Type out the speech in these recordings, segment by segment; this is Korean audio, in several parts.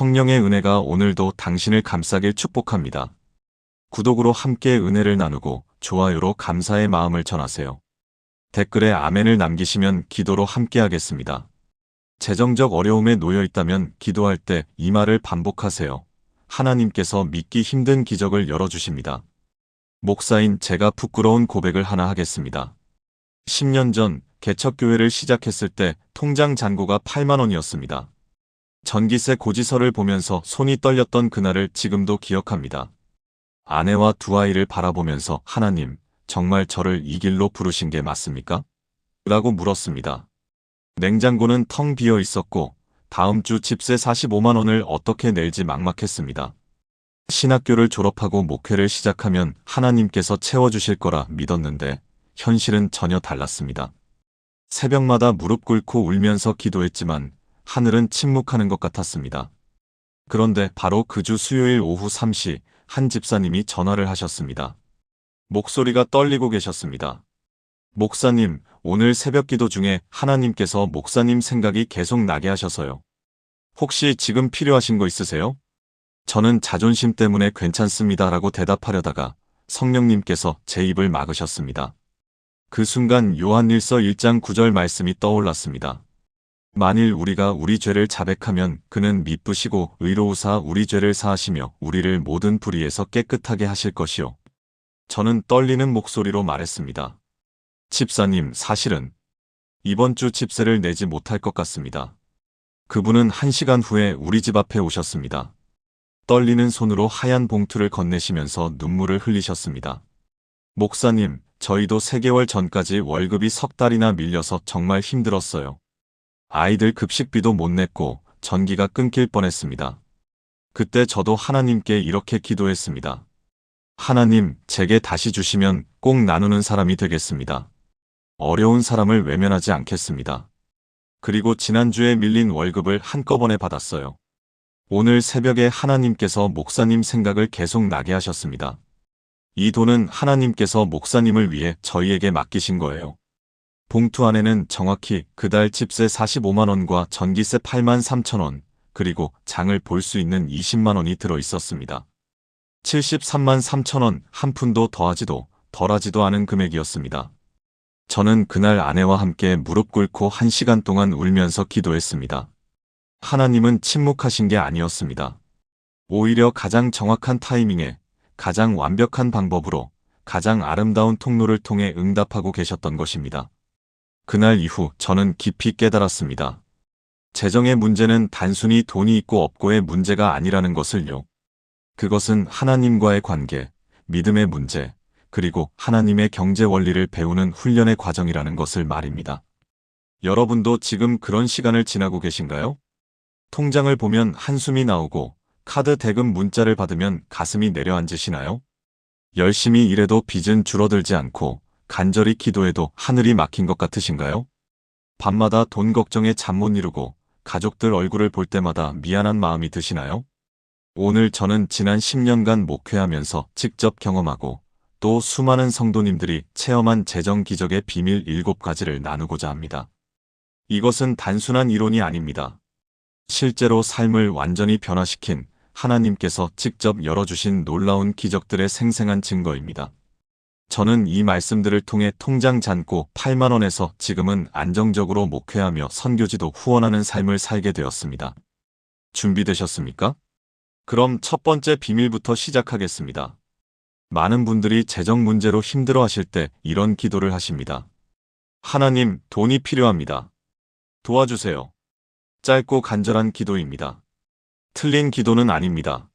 성령의 은혜가 오늘도 당신을 감싸길 축복합니다. 구독으로 함께 은혜를 나누고 좋아요로 감사의 마음을 전하세요. 댓글에 아멘을 남기시면 기도로 함께 하겠습니다. 재정적 어려움에 놓여 있다면 기도할 때 이 말을 반복하세요. 하나님께서 믿기 힘든 기적을 열어주십니다. 목사인 제가 부끄러운 고백을 하나 하겠습니다. 10년 전 개척교회를 시작했을 때 통장 잔고가 8만 원이었습니다. 전기세 고지서를 보면서 손이 떨렸던 그날을 지금도 기억합니다. 아내와 두 아이를 바라보면서 하나님, 정말 저를 이 길로 부르신 게 맞습니까? 라고 물었습니다. 냉장고는 텅 비어 있었고 다음 주 집세 45만 원을 어떻게 낼지 막막했습니다. 신학교를 졸업하고 목회를 시작하면 하나님께서 채워주실 거라 믿었는데 현실은 전혀 달랐습니다. 새벽마다 무릎 꿇고 울면서 기도했지만 하늘은 침묵하는 것 같았습니다. 그런데 바로 그 주 수요일 오후 3시 한 집사님이 전화를 하셨습니다. 목소리가 떨리고 계셨습니다. 목사님, 오늘 새벽 기도 중에 하나님께서 목사님 생각이 계속 나게 하셔서요. 혹시 지금 필요하신 거 있으세요? 저는 자존심 때문에 괜찮습니다라고 대답하려다가 성령님께서 제 입을 막으셨습니다. 그 순간 요한일서 1장 9절 말씀이 떠올랐습니다. 만일 우리가 우리 죄를 자백하면 그는 미쁘시고 의로우사 우리 죄를 사하시며 우리를 모든 불의에서 깨끗하게 하실 것이요. 저는 떨리는 목소리로 말했습니다. 집사님, 사실은 이번 주 집세를 내지 못할 것 같습니다. 그분은 1시간 후에 우리 집 앞에 오셨습니다. 떨리는 손으로 하얀 봉투를 건네시면서 눈물을 흘리셨습니다. 목사님, 저희도 3개월 전까지 월급이 석 달이나 밀려서 정말 힘들었어요. 아이들 급식비도 못 냈고 전기가 끊길 뻔했습니다. 그때 저도 하나님께 이렇게 기도했습니다. 하나님, 제게 다시 주시면 꼭 나누는 사람이 되겠습니다. 어려운 사람을 외면하지 않겠습니다. 그리고 지난주에 밀린 월급을 한꺼번에 받았어요. 오늘 새벽에 하나님께서 목사님 생각을 계속 나게 하셨습니다. 이 돈은 하나님께서 목사님을 위해 저희에게 맡기신 거예요. 봉투 안에는 정확히 그달 집세 45만 원과 전기세 8만 3천 원, 그리고 장을 볼 수 있는 20만 원이 들어 있었습니다. 73만 3천 원, 한 푼도 더하지도 덜하지도 않은 금액이었습니다. 저는 그날 아내와 함께 무릎 꿇고 1시간 동안 울면서 기도했습니다. 하나님은 침묵하신 게 아니었습니다. 오히려 가장 정확한 타이밍에 가장 완벽한 방법으로 가장 아름다운 통로를 통해 응답하고 계셨던 것입니다. 그날 이후 저는 깊이 깨달았습니다. 재정의 문제는 단순히 돈이 있고 없고의 문제가 아니라는 것을요. 그것은 하나님과의 관계, 믿음의 문제, 그리고 하나님의 경제 원리를 배우는 훈련의 과정이라는 것을 말입니다. 여러분도 지금 그런 시간을 지나고 계신가요? 통장을 보면 한숨이 나오고 카드 대금 문자를 받으면 가슴이 내려앉으시나요? 열심히 일해도 빚은 줄어들지 않고 간절히 기도해도 하늘이 막힌 것 같으신가요? 밤마다 돈 걱정에 잠 못 이루고 가족들 얼굴을 볼 때마다 미안한 마음이 드시나요? 오늘 저는 지난 10년간 목회하면서 직접 경험하고 또 수많은 성도님들이 체험한 재정 기적의 비밀 7가지를 나누고자 합니다. 이것은 단순한 이론이 아닙니다. 실제로 삶을 완전히 변화시킨 하나님께서 직접 열어주신 놀라운 기적들의 생생한 증거입니다. 저는 이 말씀들을 통해 통장 잔고 8만 원에서 지금은 안정적으로 목회하며 선교지도 후원하는 삶을 살게 되었습니다. 준비되셨습니까? 그럼 첫 번째 비밀부터 시작하겠습니다. 많은 분들이 재정 문제로 힘들어하실 때 이런 기도를 하십니다. 하나님, 돈이 필요합니다. 도와주세요. 짧고 간절한 기도입니다. 틀린 기도는 아닙니다.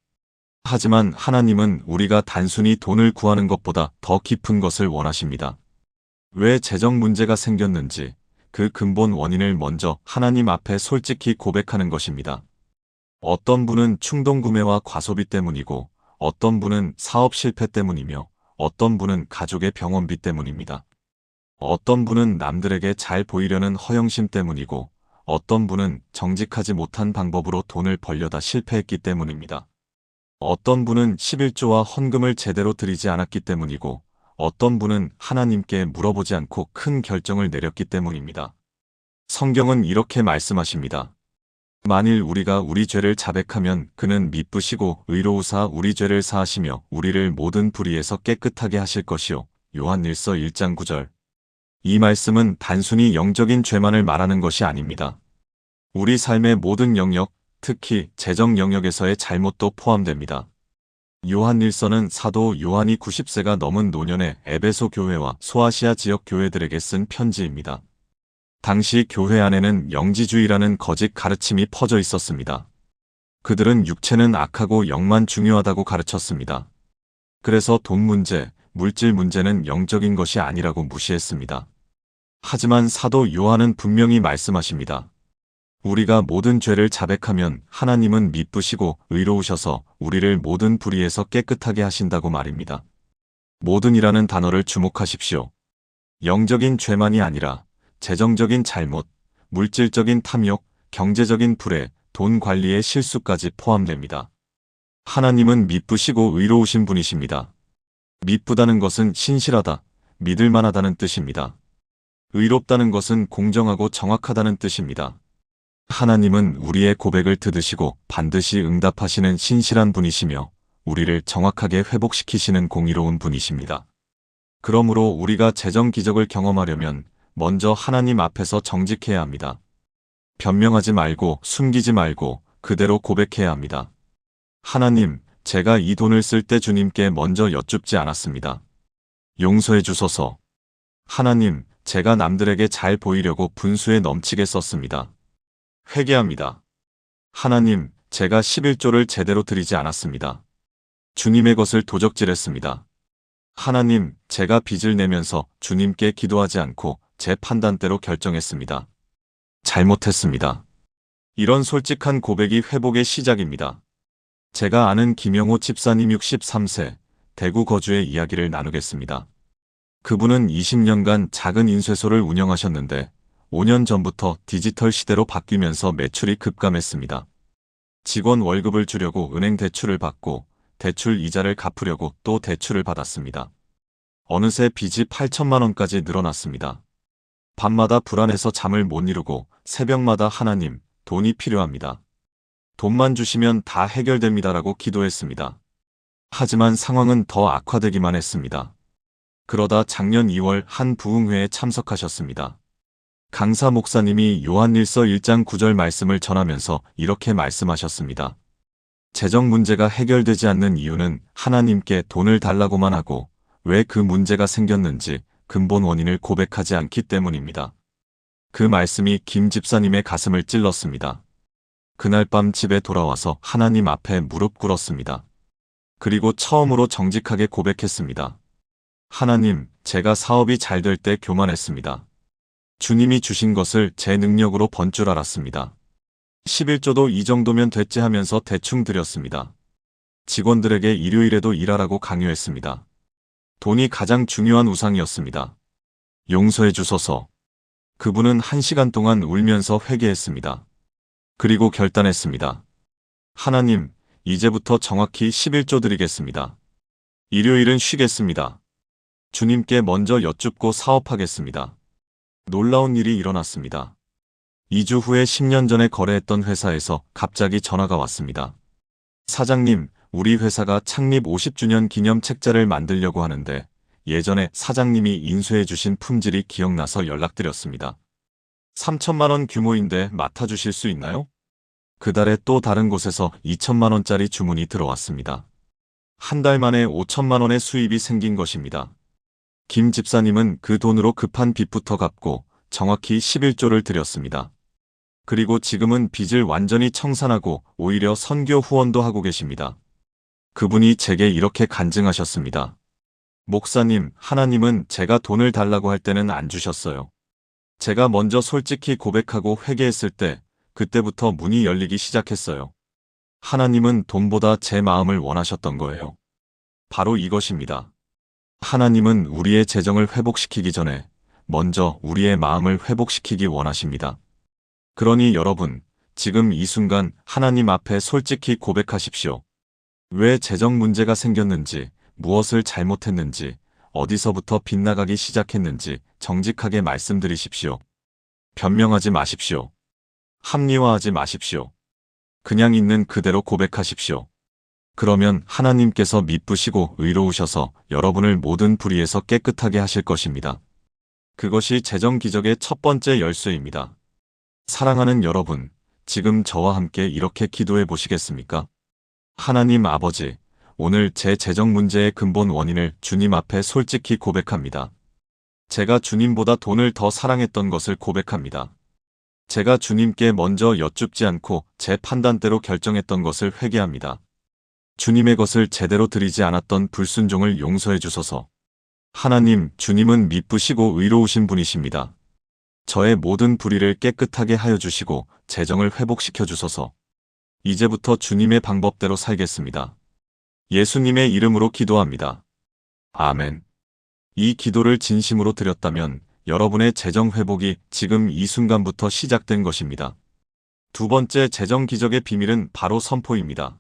하지만 하나님은 우리가 단순히 돈을 구하는 것보다 더 깊은 것을 원하십니다. 왜 재정 문제가 생겼는지 그 근본 원인을 먼저 하나님 앞에 솔직히 고백하는 것입니다. 어떤 분은 충동구매와 과소비 때문이고 어떤 분은 사업 실패 때문이며 어떤 분은 가족의 병원비 때문입니다. 어떤 분은 남들에게 잘 보이려는 허영심 때문이고 어떤 분은 정직하지 못한 방법으로 돈을 벌려다 실패했기 때문입니다. 어떤 분은 11조와 헌금을 제대로 드리지 않았기 때문이고 어떤 분은 하나님께 물어보지 않고 큰 결정을 내렸기 때문입니다. 성경은 이렇게 말씀하십니다. 만일 우리가 우리 죄를 자백하면 그는 미쁘시고 의로우사 우리 죄를 사하시며 우리를 모든 불의에서 깨끗하게 하실 것이요. 요한일서 1장 9절. 이 말씀은 단순히 영적인 죄만을 말하는 것이 아닙니다. 우리 삶의 모든 영역, 특히 재정 영역에서의 잘못도 포함됩니다. 요한일서는 사도 요한이 90세가 넘은 노년의 에베소 교회와 소아시아 지역 교회들에게 쓴 편지입니다. 당시 교회 안에는 영지주의라는 거짓 가르침이 퍼져 있었습니다. 그들은 육체는 악하고 영만 중요하다고 가르쳤습니다. 그래서 돈 문제, 물질 문제는 영적인 것이 아니라고 무시했습니다. 하지만 사도 요한은 분명히 말씀하십니다. 우리가 모든 죄를 자백하면 하나님은 미쁘시고 의로우셔서 우리를 모든 불의에서 깨끗하게 하신다고 말입니다. 모든이라는 단어를 주목하십시오. 영적인 죄만이 아니라 재정적인 잘못, 물질적인 탐욕, 경제적인 불애, 돈 관리의 실수까지 포함됩니다. 하나님은 미쁘시고 의로우신 분이십니다. 미쁘다는 것은 신실하다, 믿을만하다는 뜻입니다. 의롭다는 것은 공정하고 정확하다는 뜻입니다. 하나님은 우리의 고백을 들으시고 반드시 응답하시는 신실한 분이시며 우리를 정확하게 회복시키시는 공의로운 분이십니다. 그러므로 우리가 재정 기적을 경험하려면 먼저 하나님 앞에서 정직해야 합니다. 변명하지 말고 숨기지 말고 그대로 고백해야 합니다. 하나님, 제가 이 돈을 쓸 때 주님께 먼저 여쭙지 않았습니다. 용서해 주소서. 하나님, 제가 남들에게 잘 보이려고 분수에 넘치게 썼습니다. 회개합니다. 하나님, 제가 11조를 제대로 드리지 않았습니다. 주님의 것을 도적질했습니다. 하나님, 제가 빚을 내면서 주님께 기도하지 않고 제 판단대로 결정했습니다. 잘못했습니다. 이런 솔직한 고백이 회복의 시작입니다. 제가 아는 김영호 집사님 63세, 대구 거주의 이야기를 나누겠습니다. 그분은 20년간 작은 인쇄소를 운영하셨는데 5년 전부터 디지털 시대로 바뀌면서 매출이 급감했습니다. 직원 월급을 주려고 은행 대출을 받고 대출 이자를 갚으려고 또 대출을 받았습니다. 어느새 빚이 8천만 원까지 늘어났습니다. 밤마다 불안해서 잠을 못 이루고 새벽마다 하나님, 돈이 필요합니다. 돈만 주시면 다 해결됩니다라고 기도했습니다. 하지만 상황은 더 악화되기만 했습니다. 그러다 작년 2월 한 부흥회에 참석하셨습니다. 강사 목사님이 요한일서 1장 9절 말씀을 전하면서 이렇게 말씀하셨습니다. 재정 문제가 해결되지 않는 이유는 하나님께 돈을 달라고만 하고 왜 그 문제가 생겼는지 근본 원인을 고백하지 않기 때문입니다. 그 말씀이 김 집사님의 가슴을 찔렀습니다. 그날 밤 집에 돌아와서 하나님 앞에 무릎 꿇었습니다. 그리고 처음으로 정직하게 고백했습니다. 하나님, 제가 사업이 잘 될 때 교만했습니다. 주님이 주신 것을 제 능력으로 번 줄 알았습니다. 11조도 이 정도면 됐지 하면서 대충 드렸습니다. 직원들에게 일요일에도 일하라고 강요했습니다. 돈이 가장 중요한 우상이었습니다. 용서해 주소서. 그분은 1시간 동안 울면서 회개했습니다. 그리고 결단했습니다. 하나님, 이제부터 정확히 11조 드리겠습니다. 일요일은 쉬겠습니다. 주님께 먼저 여쭙고 사업하겠습니다. 놀라운 일이 일어났습니다. 2주 후에 10년 전에 거래했던 회사에서 갑자기 전화가 왔습니다. 사장님, 우리 회사가 창립 50주년 기념 책자를 만들려고 하는데 예전에 사장님이 인수해 주신 품질이 기억나서 연락드렸습니다. 3천만 원 규모인데 맡아주실 수 있나요? 그달에 또 다른 곳에서 2천만 원짜리 주문이 들어왔습니다. 한 달 만에 5천만 원의 수입이 생긴 것입니다. 김 집사님은 그 돈으로 급한 빚부터 갚고 정확히 11조를 드렸습니다. 그리고 지금은 빚을 완전히 청산하고 오히려 선교 후원도 하고 계십니다. 그분이 제게 이렇게 간증하셨습니다. 목사님, 하나님은 제가 돈을 달라고 할 때는 안 주셨어요. 제가 먼저 솔직히 고백하고 회개했을 때 그때부터 문이 열리기 시작했어요. 하나님은 돈보다 제 마음을 원하셨던 거예요. 바로 이것입니다. 하나님은 우리의 재정을 회복시키기 전에 먼저 우리의 마음을 회복시키기 원하십니다. 그러니 여러분, 지금 이 순간 하나님 앞에 솔직히 고백하십시오. 왜 재정 문제가 생겼는지, 무엇을 잘못했는지, 어디서부터 빗나가기 시작했는지 정직하게 말씀드리십시오. 변명하지 마십시오. 합리화하지 마십시오. 그냥 있는 그대로 고백하십시오. 그러면 하나님께서 미쁘시고 의로우셔서 여러분을 모든 불의에서 깨끗하게 하실 것입니다. 그것이 재정 기적의 첫 번째 열쇠입니다. 사랑하는 여러분, 지금 저와 함께 이렇게 기도해 보시겠습니까? 하나님 아버지, 오늘 제 재정 문제의 근본 원인을 주님 앞에 솔직히 고백합니다. 제가 주님보다 돈을 더 사랑했던 것을 고백합니다. 제가 주님께 먼저 여쭙지 않고 제 판단대로 결정했던 것을 회개합니다. 주님의 것을 제대로 드리지 않았던 불순종을 용서해 주소서. 하나님, 주님은 미쁘시고 의로우신 분이십니다. 저의 모든 불의를 깨끗하게 하여 주시고 재정을 회복시켜 주소서. 이제부터 주님의 방법대로 살겠습니다. 예수님의 이름으로 기도합니다. 아멘. 이 기도를 진심으로 드렸다면 여러분의 재정 회복이 지금 이 순간부터 시작된 것입니다. 두 번째 재정 기적의 비밀은 바로 선포입니다.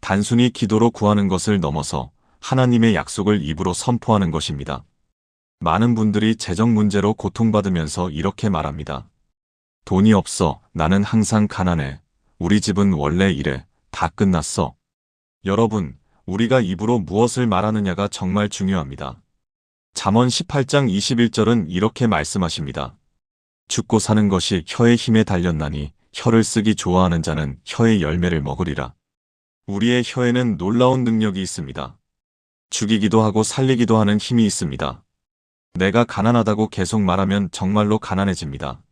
단순히 기도로 구하는 것을 넘어서 하나님의 약속을 입으로 선포하는 것입니다. 많은 분들이 재정 문제로 고통받으면서 이렇게 말합니다. 돈이 없어. 나는 항상 가난해. 우리 집은 원래 이래. 다 끝났어. 여러분, 우리가 입으로 무엇을 말하느냐가 정말 중요합니다. 잠언 18장 21절은 이렇게 말씀하십니다. 죽고 사는 것이 혀의 힘에 달렸나니 혀를 쓰기 좋아하는 자는 혀의 열매를 먹으리라. 우리의 혀에는 놀라운 능력이 있습니다. 죽이기도 하고 살리기도 하는 힘이 있습니다. 내가 가난하다고 계속 말하면 정말로 가난해집니다.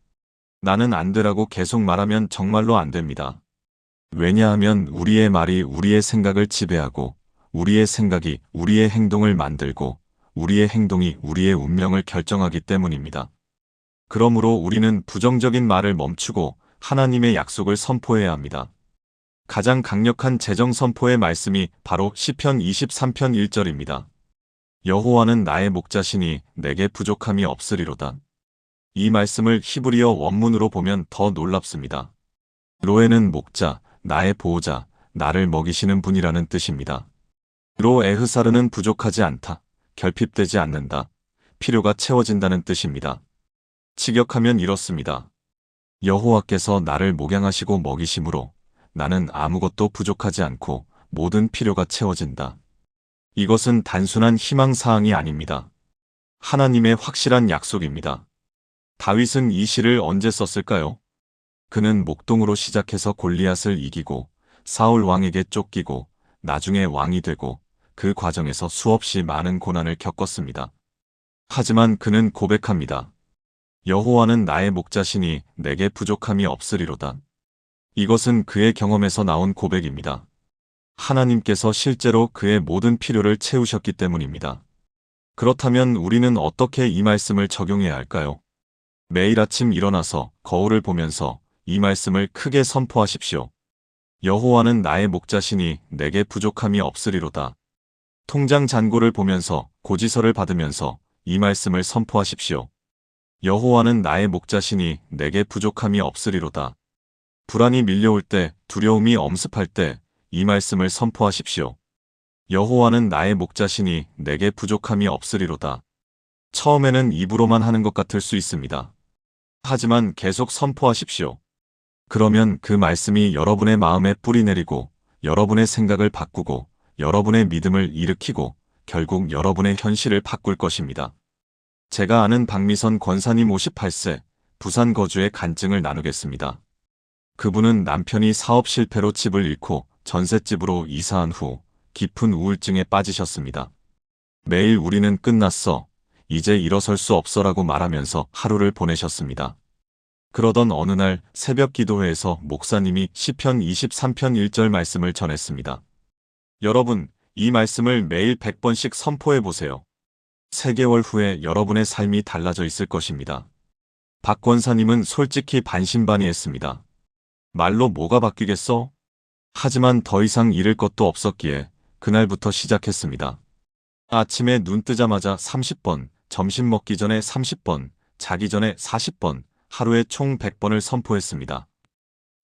나는 안 되라고 계속 말하면 정말로 안 됩니다. 왜냐하면 우리의 말이 우리의 생각을 지배하고 우리의 생각이 우리의 행동을 만들고 우리의 행동이 우리의 운명을 결정하기 때문입니다. 그러므로 우리는 부정적인 말을 멈추고 하나님의 약속을 선포해야 합니다. 가장 강력한 재정 선포의 말씀이 바로 시편 23편 1절입니다. 여호와는 나의 목자시니 내게 부족함이 없으리로다. 이 말씀을 히브리어 원문으로 보면 더 놀랍습니다. 로에는 목자, 나의 보호자, 나를 먹이시는 분이라는 뜻입니다. 로 에흐사르는 부족하지 않다, 결핍되지 않는다, 필요가 채워진다는 뜻입니다. 직역하면 이렇습니다. 여호와께서 나를 목양하시고 먹이심으로 나는 아무것도 부족하지 않고 모든 필요가 채워진다. 이것은 단순한 희망사항이 아닙니다. 하나님의 확실한 약속입니다. 다윗은 이 시를 언제 썼을까요? 그는 목동으로 시작해서 골리앗을 이기고 사울 왕에게 쫓기고 나중에 왕이 되고 그 과정에서 수없이 많은 고난을 겪었습니다. 하지만 그는 고백합니다. 여호와는 나의 목자시니 내게 부족함이 없으리로다. 이것은 그의 경험에서 나온 고백입니다. 하나님께서 실제로 그의 모든 필요를 채우셨기 때문입니다. 그렇다면 우리는 어떻게 이 말씀을 적용해야 할까요? 매일 아침 일어나서 거울을 보면서 이 말씀을 크게 선포하십시오. 여호와는 나의 목자시니 내게 부족함이 없으리로다. 통장 잔고를 보면서 고지서를 받으면서 이 말씀을 선포하십시오. 여호와는 나의 목자시니 내게 부족함이 없으리로다. 불안이 밀려올 때, 두려움이 엄습할 때 이 말씀을 선포하십시오. 여호와는 나의 목자시니 내게 부족함이 없으리로다. 처음에는 입으로만 하는 것 같을 수 있습니다. 하지만 계속 선포하십시오. 그러면 그 말씀이 여러분의 마음에 뿌리내리고 여러분의 생각을 바꾸고 여러분의 믿음을 일으키고 결국 여러분의 현실을 바꿀 것입니다. 제가 아는 박미선 권사님 58세, 부산 거주의 간증을 나누겠습니다. 그분은 남편이 사업 실패로 집을 잃고 전셋집으로 이사한 후 깊은 우울증에 빠지셨습니다. 매일 우리는 끝났어, 이제 일어설 수 없어라고 말하면서 하루를 보내셨습니다. 그러던 어느 날 새벽 기도회에서 목사님이 시편 23편 1절 말씀을 전했습니다. 여러분, 이 말씀을 매일 100번씩 선포해 보세요. 3개월 후에 여러분의 삶이 달라져 있을 것입니다. 박 권사님은 솔직히 반신반의했습니다. 말로 뭐가 바뀌겠어? 하지만 더 이상 잃을 것도 없었기에 그날부터 시작했습니다. 아침에 눈 뜨자마자 30번, 점심 먹기 전에 30번, 자기 전에 40번, 하루에 총 100번을 선포했습니다.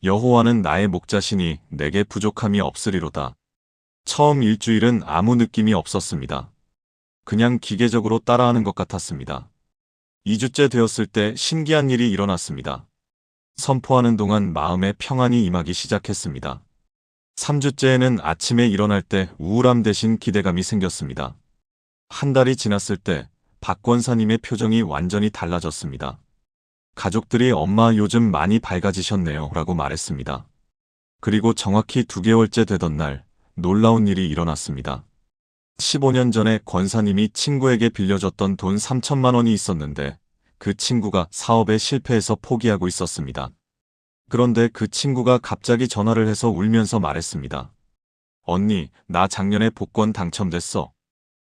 여호와는 나의 목자시니 내게 부족함이 없으리로다. 처음 일주일은 아무 느낌이 없었습니다. 그냥 기계적으로 따라하는 것 같았습니다. 2주째 되었을 때 신기한 일이 일어났습니다. 선포하는 동안 마음에 평안이 임하기 시작했습니다. 3주째에는 아침에 일어날 때 우울함 대신 기대감이 생겼습니다. 한 달이 지났을 때 박 권사님의 표정이 완전히 달라졌습니다. 가족들이 엄마 요즘 많이 밝아지셨네요 라고 말했습니다. 그리고 정확히 2개월째 되던 날 놀라운 일이 일어났습니다. 15년 전에 권사님이 친구에게 빌려줬던 돈 3천만 원이 있었는데 그 친구가 사업에 실패해서 포기하고 있었습니다. 그런데 그 친구가 갑자기 전화를 해서 울면서 말했습니다. 언니, 나 작년에 복권 당첨됐어.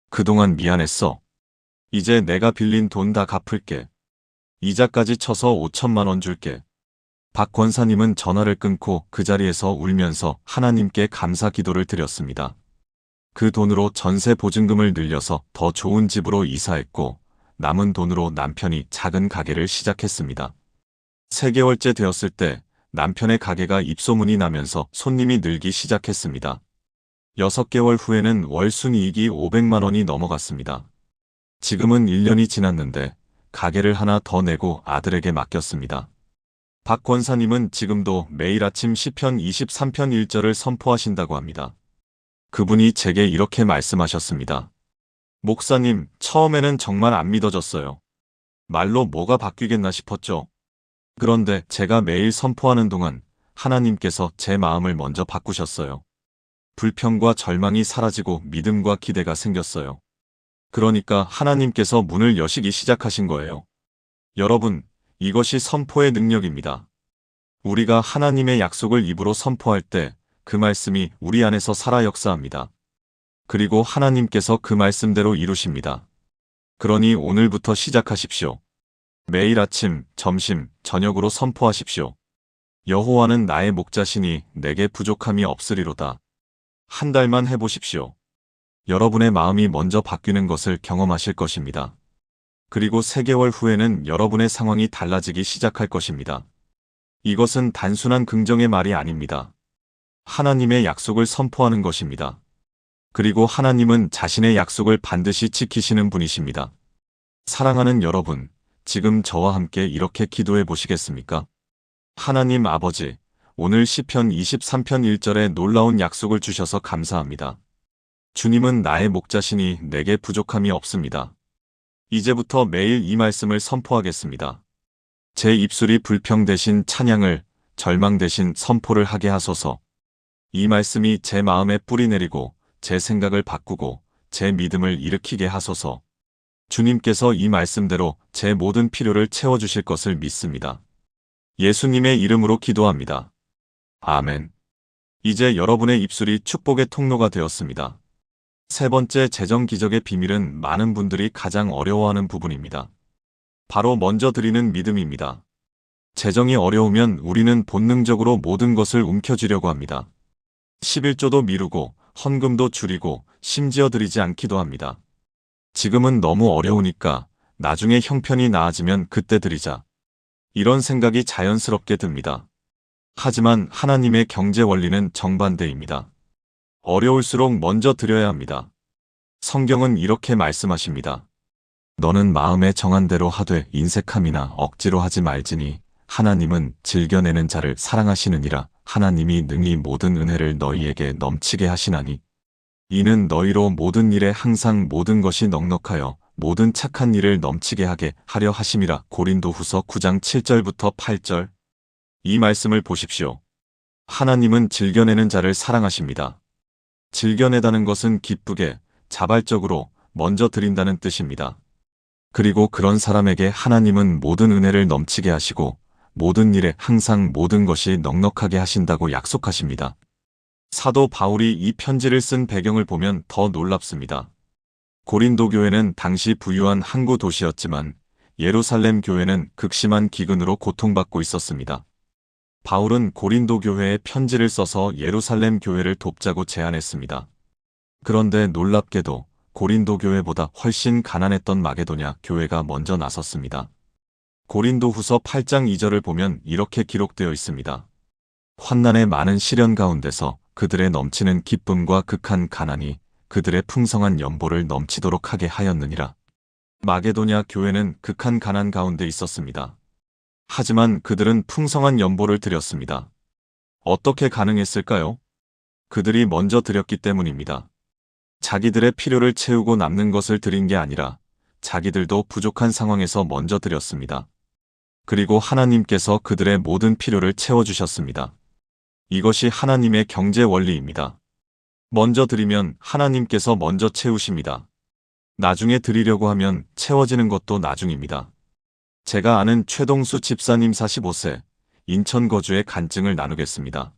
그동안 미안했어. 이제 내가 빌린 돈 다 갚을게. 이자까지 쳐서 5천만 원 줄게. 박 권사님은 전화를 끊고 그 자리에서 울면서 하나님께 감사 기도를 드렸습니다. 그 돈으로 전세 보증금을 늘려서 더 좋은 집으로 이사했고 남은 돈으로 남편이 작은 가게를 시작했습니다. 3개월째 되었을 때 남편의 가게가 입소문이 나면서 손님이 늘기 시작했습니다. 6개월 후에는 월 순이익이 500만 원이 넘어갔습니다. 지금은 1년이 지났는데 가게를 하나 더 내고 아들에게 맡겼습니다. 박 권사님은 지금도 매일 아침 시편 23편 1절을 선포하신다고 합니다. 그분이 제게 이렇게 말씀하셨습니다. 목사님, 처음에는 정말 안 믿어졌어요. 말로 뭐가 바뀌겠나 싶었죠. 그런데 제가 매일 선포하는 동안 하나님께서 제 마음을 먼저 바꾸셨어요. 불평과 절망이 사라지고 믿음과 기대가 생겼어요. 그러니까 하나님께서 문을 여시기 시작하신 거예요. 여러분, 이것이 선포의 능력입니다. 우리가 하나님의 약속을 입으로 선포할 때 그 말씀이 우리 안에서 살아 역사합니다. 그리고 하나님께서 그 말씀대로 이루십니다. 그러니 오늘부터 시작하십시오. 매일 아침, 점심, 저녁으로 선포하십시오. 여호와는 나의 목자시니 내게 부족함이 없으리로다. 한 달만 해보십시오. 여러분의 마음이 먼저 바뀌는 것을 경험하실 것입니다. 그리고 3개월 후에는 여러분의 상황이 달라지기 시작할 것입니다. 이것은 단순한 긍정의 말이 아닙니다. 하나님의 약속을 선포하는 것입니다. 그리고 하나님은 자신의 약속을 반드시 지키시는 분이십니다. 사랑하는 여러분, 지금 저와 함께 이렇게 기도해 보시겠습니까? 하나님 아버지, 오늘 시편 23편 1절에 놀라운 약속을 주셔서 감사합니다. 주님은 나의 목자시니 내게 부족함이 없습니다. 이제부터 매일 이 말씀을 선포하겠습니다. 제 입술이 불평 대신 찬양을, 절망 대신 선포를 하게 하소서. 이 말씀이 제 마음에 뿌리 내리고 제 생각을 바꾸고 제 믿음을 일으키게 하소서. 주님께서 이 말씀대로 제 모든 필요를 채워주실 것을 믿습니다. 예수님의 이름으로 기도합니다. 아멘. 이제 여러분의 입술이 축복의 통로가 되었습니다. 3번째 재정 기적의 비밀은 많은 분들이 가장 어려워하는 부분입니다. 바로 먼저 드리는 믿음입니다. 재정이 어려우면 우리는 본능적으로 모든 것을 움켜쥐려고 합니다. 11조도 미루고 헌금도 줄이고 심지어 드리지 않기도 합니다. 지금은 너무 어려우니까 나중에 형편이 나아지면 그때 드리자. 이런 생각이 자연스럽게 듭니다. 하지만 하나님의 경제 원리는 정반대입니다. 어려울수록 먼저 드려야 합니다. 성경은 이렇게 말씀하십니다. 너는 마음에 정한 대로 하되 인색함이나 억지로 하지 말지니 하나님은 즐겨내는 자를 사랑하시느니라. 하나님이 능히 모든 은혜를 너희에게 넘치게 하시나니 이는 너희로 모든 일에 항상 모든 것이 넉넉하여 모든 착한 일을 넘치게 하게 하려 하심이라. 고린도후서 9장 7절부터 8절. 이 말씀을 보십시오. 하나님은 즐겨내는 자를 사랑하십니다. 즐겨내다는 것은 기쁘게, 자발적으로 먼저 드린다는 뜻입니다. 그리고 그런 사람에게 하나님은 모든 은혜를 넘치게 하시고 모든 일에 항상 모든 것이 넉넉하게 하신다고 약속하십니다. 사도 바울이 이 편지를 쓴 배경을 보면 더 놀랍습니다. 고린도 교회는 당시 부유한 항구 도시였지만 예루살렘 교회는 극심한 기근으로 고통받고 있었습니다. 바울은 고린도 교회에 편지를 써서 예루살렘 교회를 돕자고 제안했습니다. 그런데 놀랍게도 고린도 교회보다 훨씬 가난했던 마게도냐 교회가 먼저 나섰습니다. 고린도후서 8장 2절을 보면 이렇게 기록되어 있습니다. 환난의 많은 시련 가운데서 그들의 넘치는 기쁨과 극한 가난이 그들의 풍성한 연보를 넘치도록 하게 하였느니라. 마게도냐 교회는 극한 가난 가운데 있었습니다. 하지만 그들은 풍성한 연보를 드렸습니다. 어떻게 가능했을까요? 그들이 먼저 드렸기 때문입니다. 자기들의 필요를 채우고 남는 것을 드린 게 아니라 자기들도 부족한 상황에서 먼저 드렸습니다. 그리고 하나님께서 그들의 모든 필요를 채워주셨습니다. 이것이 하나님의 경제 원리입니다. 먼저 드리면 하나님께서 먼저 채우십니다. 나중에 드리려고 하면 채워지는 것도 나중입니다. 제가 아는 최동수 집사님 45세, 인천 거주의 간증을 나누겠습니다.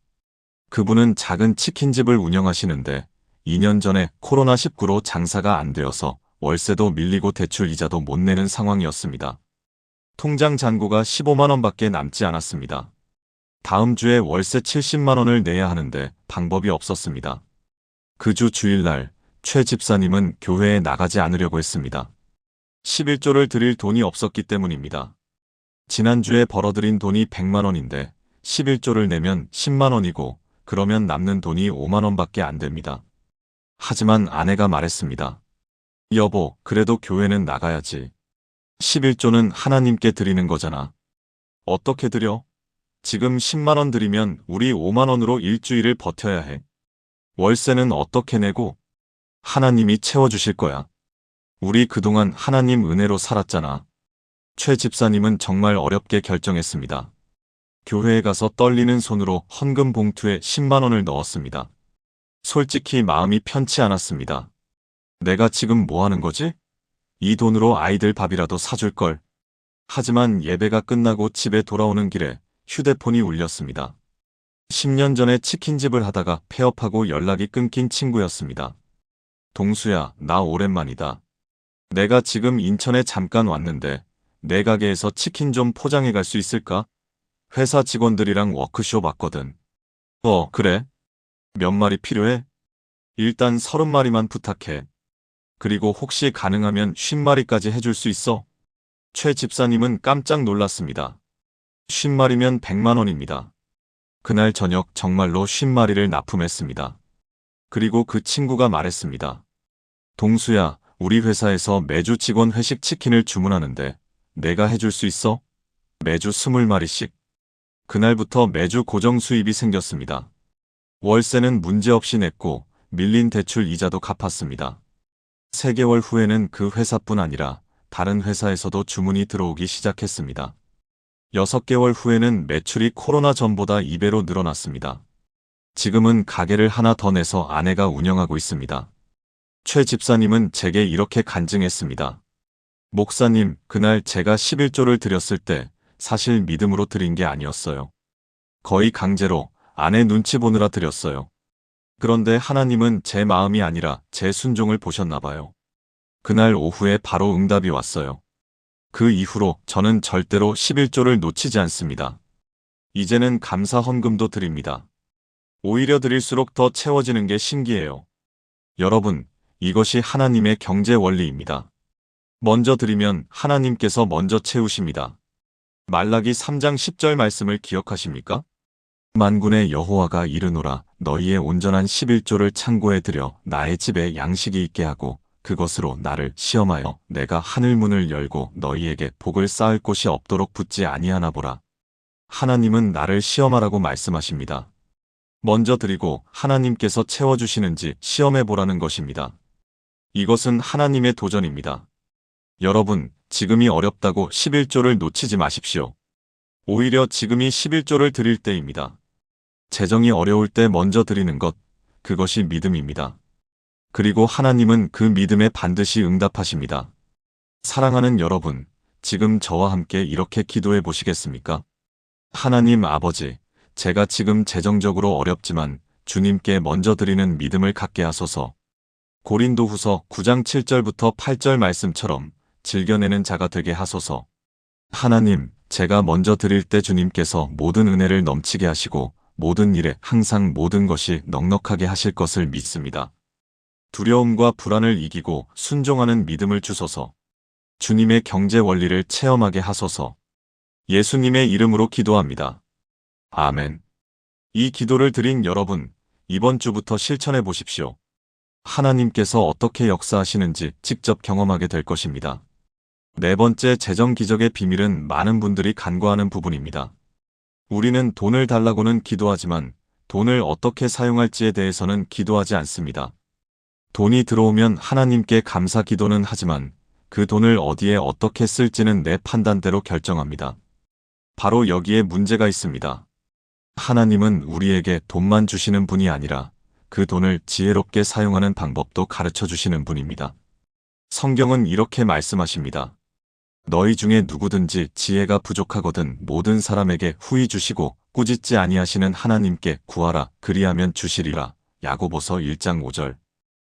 그분은 작은 치킨집을 운영하시는데 2년 전에 코로나19로 장사가 안 되어서 월세도 밀리고 대출 이자도 못 내는 상황이었습니다. 통장 잔고가 15만 원밖에 남지 않았습니다. 다음 주에 월세 70만 원을 내야 하는데 방법이 없었습니다. 그 주 주일날 최 집사님은 교회에 나가지 않으려고 했습니다. 11조를 드릴 돈이 없었기 때문입니다. 지난주에 벌어들인 돈이 100만 원인데 11조를 내면 10만 원이고 그러면 남는 돈이 5만 원밖에 안 됩니다. 하지만 아내가 말했습니다. 여보, 그래도 교회는 나가야지. 11조는 하나님께 드리는 거잖아. 어떻게 드려? 지금 10만 원 드리면 우리 5만 원으로 일주일을 버텨야 해. 월세는 어떻게 내고? 하나님이 채워주실 거야. 우리 그동안 하나님 은혜로 살았잖아. 최 집사님은 정말 어렵게 결정했습니다. 교회에 가서 떨리는 손으로 헌금 봉투에 10만 원을 넣었습니다. 솔직히 마음이 편치 않았습니다. 내가 지금 뭐 하는 거지? 이 돈으로 아이들 밥이라도 사줄 걸. 하지만 예배가 끝나고 집에 돌아오는 길에 휴대폰이 울렸습니다. 10년 전에 치킨집을 하다가 폐업하고 연락이 끊긴 친구였습니다. 동수야, 나 오랜만이다. 내가 지금 인천에 잠깐 왔는데 내 가게에서 치킨 좀 포장해 갈 수 있을까? 회사 직원들이랑 워크숍 왔거든. 그래? 몇 마리 필요해? 일단 30마리만 부탁해. 그리고 혹시 가능하면 50마리까지 해줄 수 있어? 최 집사님은 깜짝 놀랐습니다. 50마리면 100만 원입니다. 그날 저녁 정말로 50마리를 납품했습니다. 그리고 그 친구가 말했습니다. 동수야, 우리 회사에서 매주 직원 회식 치킨을 주문하는데 내가 해줄 수 있어? 매주 20마리씩. 그날부터 매주 고정 수입이 생겼습니다. 월세는 문제없이 냈고 밀린 대출 이자도 갚았습니다. 3개월 후에는 그 회사뿐 아니라 다른 회사에서도 주문이 들어오기 시작했습니다. 6개월 후에는 매출이 코로나 전보다 2배로 늘어났습니다. 지금은 가게를 하나 더 내서 아내가 운영하고 있습니다. 최 집사님은 제게 이렇게 간증했습니다. 목사님, 그날 제가 11조를 드렸을 때 사실 믿음으로 드린 게 아니었어요. 거의 강제로 아내 눈치 보느라 드렸어요. 그런데 하나님은 제 마음이 아니라 제 순종을 보셨나 봐요. 그날 오후에 바로 응답이 왔어요. 그 이후로 저는 절대로 11조를 놓치지 않습니다. 이제는 감사 헌금도 드립니다. 오히려 드릴수록 더 채워지는 게 신기해요. 여러분, 이것이 하나님의 경제 원리입니다. 먼저 드리면 하나님께서 먼저 채우십니다. 말라기 3장 10절 말씀을 기억하십니까? 만군의 여호와가 이르노라, 너희의 온전한 11조를 창고에 들여 나의 집에 양식이 있게 하고 그것으로 나를 시험하여 내가 하늘 문을 열고 너희에게 복을 쌓을 곳이 없도록 붙지 아니하나 보라. 하나님은 나를 시험하라고 말씀하십니다. 먼저 드리고 하나님께서 채워주시는지 시험해보라는 것입니다. 이것은 하나님의 도전입니다. 여러분, 지금이 어렵다고 11조를 놓치지 마십시오. 오히려 지금이 11조를 드릴 때입니다. 재정이 어려울 때 먼저 드리는 것, 그것이 믿음입니다. 그리고 하나님은 그 믿음에 반드시 응답하십니다. 사랑하는 여러분, 지금 저와 함께 이렇게 기도해 보시겠습니까? 하나님 아버지, 제가 지금 재정적으로 어렵지만 주님께 먼저 드리는 믿음을 갖게 하소서. 고린도후서 9장 7절부터 8절 말씀처럼 즐겨내는 자가 되게 하소서. 하나님, 제가 먼저 드릴 때 주님께서 모든 은혜를 넘치게 하시고 모든 일에 항상 모든 것이 넉넉하게 하실 것을 믿습니다. 두려움과 불안을 이기고 순종하는 믿음을 주소서. 주님의 경제 원리를 체험하게 하소서. 예수님의 이름으로 기도합니다. 아멘. 이 기도를 드린 여러분, 이번 주부터 실천해 보십시오. 하나님께서 어떻게 역사하시는지 직접 경험하게 될 것입니다. 네 번째 재정 기적의 비밀은 많은 분들이 간과하는 부분입니다. 우리는 돈을 달라고는 기도하지만 돈을 어떻게 사용할지에 대해서는 기도하지 않습니다. 돈이 들어오면 하나님께 감사 기도는 하지만 그 돈을 어디에 어떻게 쓸지는 내 판단대로 결정합니다. 바로 여기에 문제가 있습니다. 하나님은 우리에게 돈만 주시는 분이 아니라 그 돈을 지혜롭게 사용하는 방법도 가르쳐 주시는 분입니다. 성경은 이렇게 말씀하십니다. 너희 중에 누구든지 지혜가 부족하거든 모든 사람에게 후히 주시고 꾸짖지 아니하시는 하나님께 구하라 그리하면 주시리라. 야고보서 1장 5절.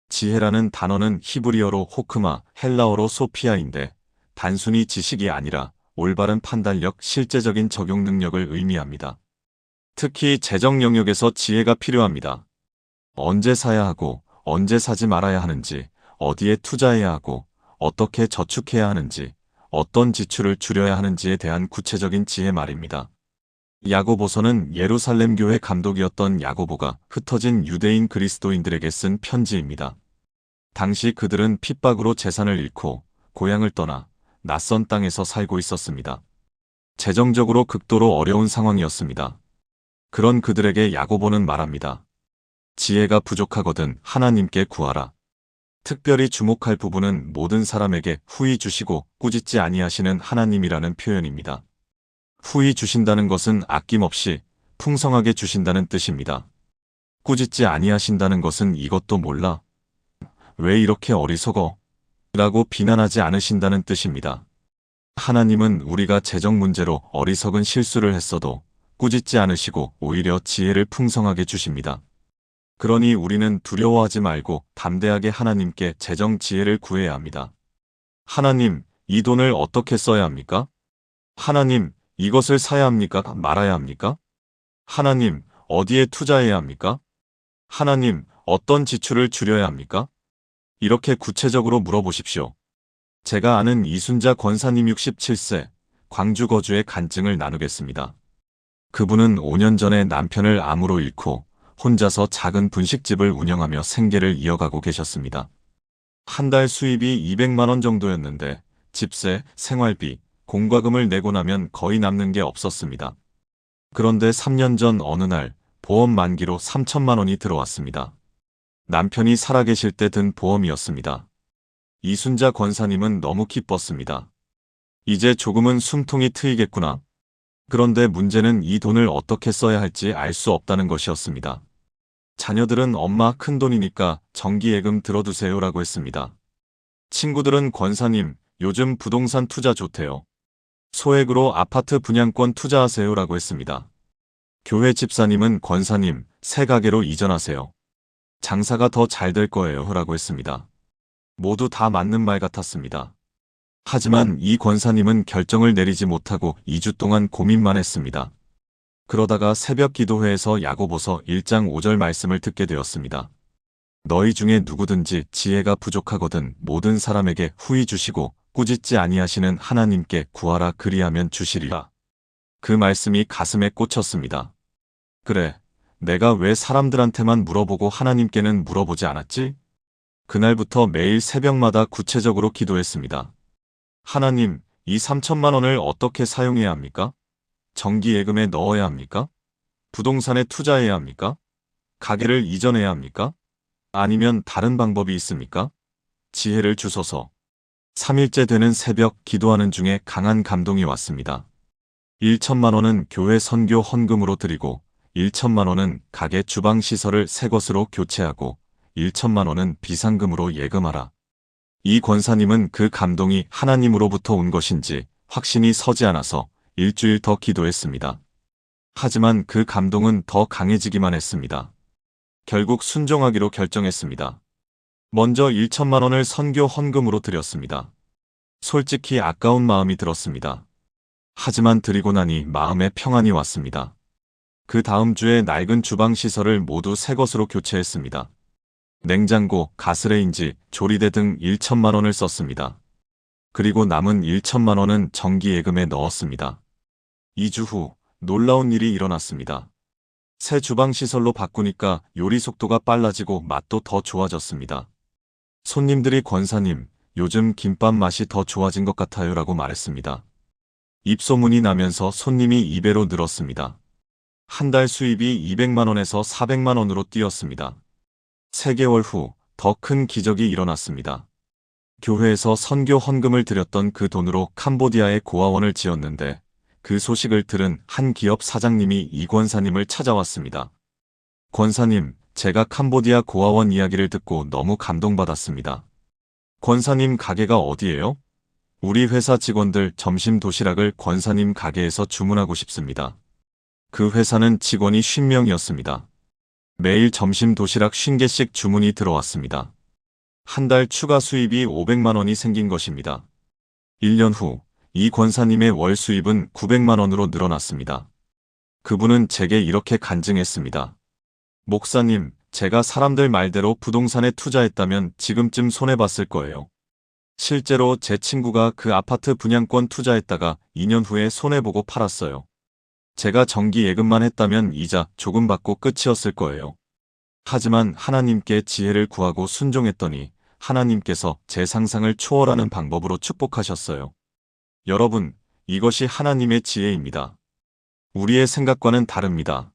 지혜라는 단어는 히브리어로 호크마, 헬라어로 소피아인데 단순히 지식이 아니라 올바른 판단력, 실제적인 적용 능력을 의미합니다. 특히 재정 영역에서 지혜가 필요합니다. 언제 사야 하고 언제 사지 말아야 하는지, 어디에 투자해야 하고 어떻게 저축해야 하는지, 어떤 지출을 줄여야 하는지에 대한 구체적인 지혜 말입니다. 야고보서는 예루살렘 교회 감독이었던 야고보가 흩어진 유대인 그리스도인들에게 쓴 편지입니다. 당시 그들은 핍박으로 재산을 잃고 고향을 떠나 낯선 땅에서 살고 있었습니다. 재정적으로 극도로 어려운 상황이었습니다. 그런 그들에게 야고보는 말합니다. 지혜가 부족하거든 하나님께 구하라. 특별히 주목할 부분은 모든 사람에게 후히 주시고 꾸짖지 아니하시는 하나님이라는 표현입니다. 후히 주신다는 것은 아낌없이 풍성하게 주신다는 뜻입니다. 꾸짖지 아니하신다는 것은 이것도 몰라? 왜 이렇게 어리석어? 라고 비난하지 않으신다는 뜻입니다. 하나님은 우리가 재정 문제로 어리석은 실수를 했어도 꾸짖지 않으시고 오히려 지혜를 풍성하게 주십니다. 그러니 우리는 두려워하지 말고 담대하게 하나님께 재정 지혜를 구해야 합니다. 하나님, 이 돈을 어떻게 써야 합니까? 하나님, 이것을 사야 합니까? 말아야 합니까? 하나님, 어디에 투자해야 합니까? 하나님, 어떤 지출을 줄여야 합니까? 이렇게 구체적으로 물어보십시오. 제가 아는 이순자 권사님 67세, 광주 거주의 간증을 나누겠습니다. 그분은 5년 전에 남편을 암으로 잃고 혼자서 작은 분식집을 운영하며 생계를 이어가고 계셨습니다. 한 달 수입이 200만 원 정도였는데 집세, 생활비, 공과금을 내고 나면 거의 남는 게 없었습니다. 그런데 3년 전 어느 날 보험 만기로 3천만 원이 들어왔습니다. 남편이 살아계실 때 든 보험이었습니다. 이순자 권사님은 너무 기뻤습니다. 이제 조금은 숨통이 트이겠구나. 그런데 문제는 이 돈을 어떻게 써야 할지 알 수 없다는 것이었습니다. 자녀들은 엄마 큰돈이니까 정기예금 들어두세요라고 했습니다. 친구들은 권사님, 요즘 부동산 투자 좋대요. 소액으로 아파트 분양권 투자하세요라고 했습니다. 교회 집사님은 권사님, 새 가게로 이전하세요. 장사가 더 잘 될 거예요 라고 했습니다. 모두 다 맞는 말 같았습니다. 하지만 이 권사님은 결정을 내리지 못하고 2주 동안 고민만 했습니다. 그러다가 새벽 기도회에서 야고보서 1장 5절 말씀을 듣게 되었습니다. 너희 중에 누구든지 지혜가 부족하거든 모든 사람에게 후히 주시고 꾸짖지 아니하시는 하나님께 구하라 그리하면 주시리라. 그 말씀이 가슴에 꽂혔습니다. 그래, 내가 왜 사람들한테만 물어보고 하나님께는 물어보지 않았지? 그날부터 매일 새벽마다 구체적으로 기도했습니다. 하나님, 이 3천만 원을 어떻게 사용해야 합니까? 정기예금에 넣어야 합니까? 부동산에 투자해야 합니까? 가게를 이전해야 합니까? 아니면 다른 방법이 있습니까? 지혜를 주소서. 3일째 되는 새벽 기도하는 중에 강한 감동이 왔습니다. 1천만 원은 교회 선교 헌금으로 드리고 1천만 원은 가게 주방 시설을 새 것으로 교체하고 1천만 원은 비상금으로 예금하라. 이 권사님은 그 감동이 하나님으로부터 온 것인지 확신이 서지 않아서 일주일 더 기도했습니다. 하지만 그 감동은 더 강해지기만 했습니다. 결국 순종하기로 결정했습니다. 먼저 1천만 원을 선교 헌금으로 드렸습니다. 솔직히 아까운 마음이 들었습니다. 하지만 드리고 나니 마음에 평안이 왔습니다. 그 다음 주에 낡은 주방 시설을 모두 새 것으로 교체했습니다. 냉장고, 가스레인지, 조리대 등 1천만 원을 썼습니다. 그리고 남은 1천만 원은 정기예금에 넣었습니다. 2주 후 놀라운 일이 일어났습니다. 새 주방 시설로 바꾸니까 요리 속도가 빨라지고 맛도 더 좋아졌습니다. 손님들이 권사님, 요즘 김밥 맛이 더 좋아진 것 같아요 라고 말했습니다. 입소문이 나면서 손님이 2배로 늘었습니다. 한 달 수입이 200만 원에서 400만 원으로 뛰었습니다. 3개월 후 더 큰 기적이 일어났습니다. 교회에서 선교 헌금을 드렸던 그 돈으로 캄보디아에 고아원을 지었는데 그 소식을 들은 한 기업 사장님이 이 권사님을 찾아왔습니다. 권사님, 제가 캄보디아 고아원 이야기를 듣고 너무 감동받았습니다. 권사님 가게가 어디예요? 우리 회사 직원들 점심 도시락을 권사님 가게에서 주문하고 싶습니다. 그 회사는 직원이 50명이었습니다. 매일 점심 도시락 50개씩 주문이 들어왔습니다. 한 달 추가 수입이 500만 원이 생긴 것입니다. 1년 후, 이 권사님의 월 수입은 900만 원으로 늘어났습니다. 그분은 제게 이렇게 간증했습니다. 목사님, 제가 사람들 말대로 부동산에 투자했다면 지금쯤 손해봤을 거예요. 실제로 제 친구가 그 아파트 분양권 투자했다가 2년 후에 손해보고 팔았어요. 제가 정기 예금만 했다면 이자 조금 받고 끝이었을 거예요. 하지만 하나님께 지혜를 구하고 순종했더니 하나님께서 제 상상을 초월하는 방법으로 축복하셨어요. 여러분, 이것이 하나님의 지혜입니다. 우리의 생각과는 다릅니다.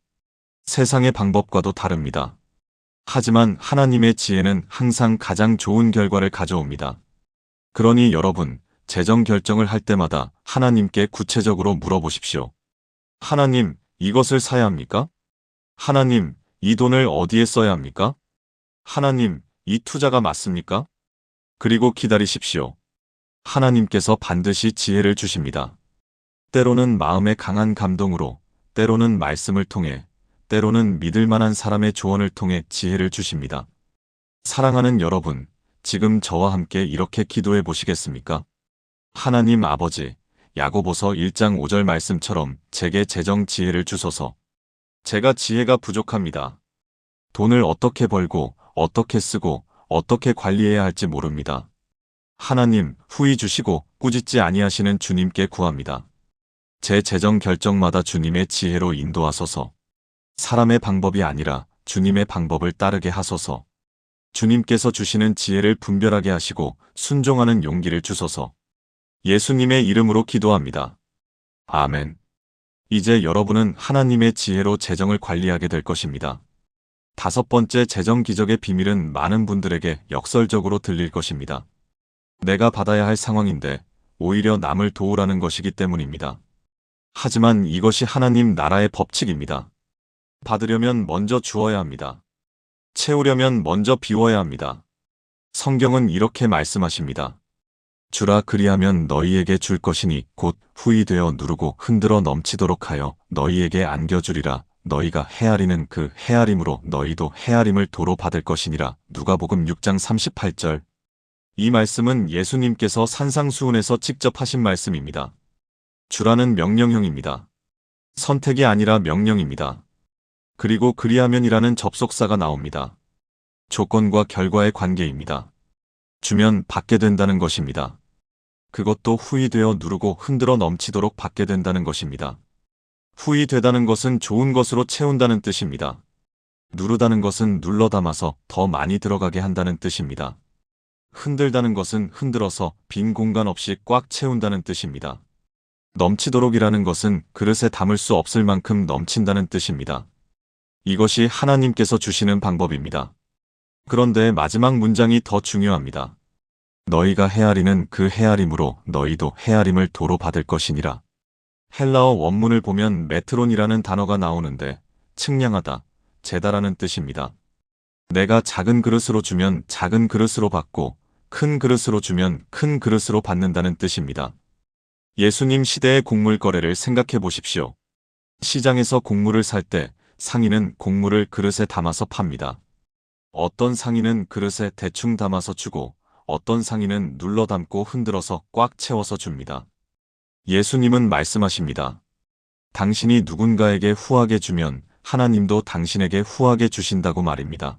세상의 방법과도 다릅니다. 하지만 하나님의 지혜는 항상 가장 좋은 결과를 가져옵니다. 그러니 여러분, 재정 결정을 할 때마다 하나님께 구체적으로 물어보십시오. 하나님, 이것을 사야 합니까? 하나님, 이 돈을 어디에 써야 합니까? 하나님, 이 투자가 맞습니까? 그리고 기다리십시오. 하나님께서 반드시 지혜를 주십니다. 때로는 마음의 강한 감동으로, 때로는 말씀을 통해, 때로는 믿을 만한 사람의 조언을 통해 지혜를 주십니다. 사랑하는 여러분, 지금 저와 함께 이렇게 기도해 보시겠습니까? 하나님 아버지, 야고보서 1장 5절 말씀처럼 제게 재정 지혜를 주소서. 제가 지혜가 부족합니다. 돈을 어떻게 벌고, 어떻게 쓰고, 어떻게 관리해야 할지 모릅니다. 하나님, 후히 주시고 꾸짖지 아니하시는 주님께 구합니다. 제 재정 결정마다 주님의 지혜로 인도하소서. 사람의 방법이 아니라 주님의 방법을 따르게 하소서. 주님께서 주시는 지혜를 분별하게 하시고 순종하는 용기를 주소서. 예수님의 이름으로 기도합니다. 아멘. 이제 여러분은 하나님의 지혜로 재정을 관리하게 될 것입니다. 5번째 재정 기적의 비밀은 많은 분들에게 역설적으로 들릴 것입니다. 내가 받아야 할 상황인데 오히려 남을 도우라는 것이기 때문입니다. 하지만 이것이 하나님 나라의 법칙입니다. 받으려면 먼저 주어야 합니다. 채우려면 먼저 비워야 합니다. 성경은 이렇게 말씀하십니다. 주라 그리하면 너희에게 줄 것이니 곧 후히 되어 누르고 흔들어 넘치도록 하여 너희에게 안겨주리라. 너희가 헤아리는 그 헤아림으로 너희도 헤아림을 도로 받을 것이니라. 누가복음 6장 38절. 이 말씀은 예수님께서 산상수훈에서 직접 하신 말씀입니다. 주라는 명령형입니다. 선택이 아니라 명령입니다. 그리고 그리하면이라는 접속사가 나옵니다. 조건과 결과의 관계입니다. 주면 받게 된다는 것입니다. 그것도 후히 되어 누르고 흔들어 넘치도록 받게 된다는 것입니다. 후히 되다는 것은 좋은 것으로 채운다는 뜻입니다. 누르다는 것은 눌러 담아서 더 많이 들어가게 한다는 뜻입니다. 흔들다는 것은 흔들어서 빈 공간 없이 꽉 채운다는 뜻입니다. 넘치도록이라는 것은 그릇에 담을 수 없을 만큼 넘친다는 뜻입니다. 이것이 하나님께서 주시는 방법입니다. 그런데 마지막 문장이 더 중요합니다. 너희가 헤아리는 그 헤아림으로 너희도 헤아림을 도로 받을 것이니라. 헬라어 원문을 보면 메트론이라는 단어가 나오는데 측량하다, 재다라는 뜻입니다. 내가 작은 그릇으로 주면 작은 그릇으로 받고 큰 그릇으로 주면 큰 그릇으로 받는다는 뜻입니다. 예수님 시대의 곡물 거래를 생각해 보십시오. 시장에서 곡물을 살 때 상인은 곡물을 그릇에 담아서 팝니다. 어떤 상인은 그릇에 대충 담아서 주고 어떤 상인은 눌러 담고 흔들어서 꽉 채워서 줍니다. 예수님은 말씀하십니다. 당신이 누군가에게 후하게 주면 하나님도 당신에게 후하게 주신다고 말입니다.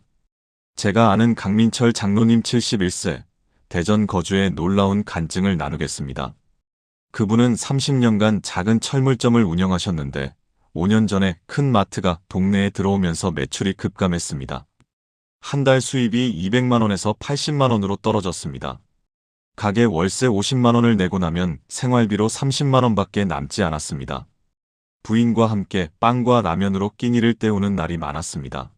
제가 아는 강민철 장로님 71세, 대전 거주의 놀라운 간증을 나누겠습니다. 그분은 30년간 작은 철물점을 운영하셨는데 5년 전에 큰 마트가 동네에 들어오면서 매출이 급감했습니다. 한 달 수입이 200만 원에서 80만 원으로 떨어졌습니다. 가게 월세 50만 원을 내고 나면 생활비로 30만 원밖에 남지 않았습니다. 부인과 함께 빵과 라면으로 끼니를 때우는 날이 많았습니다.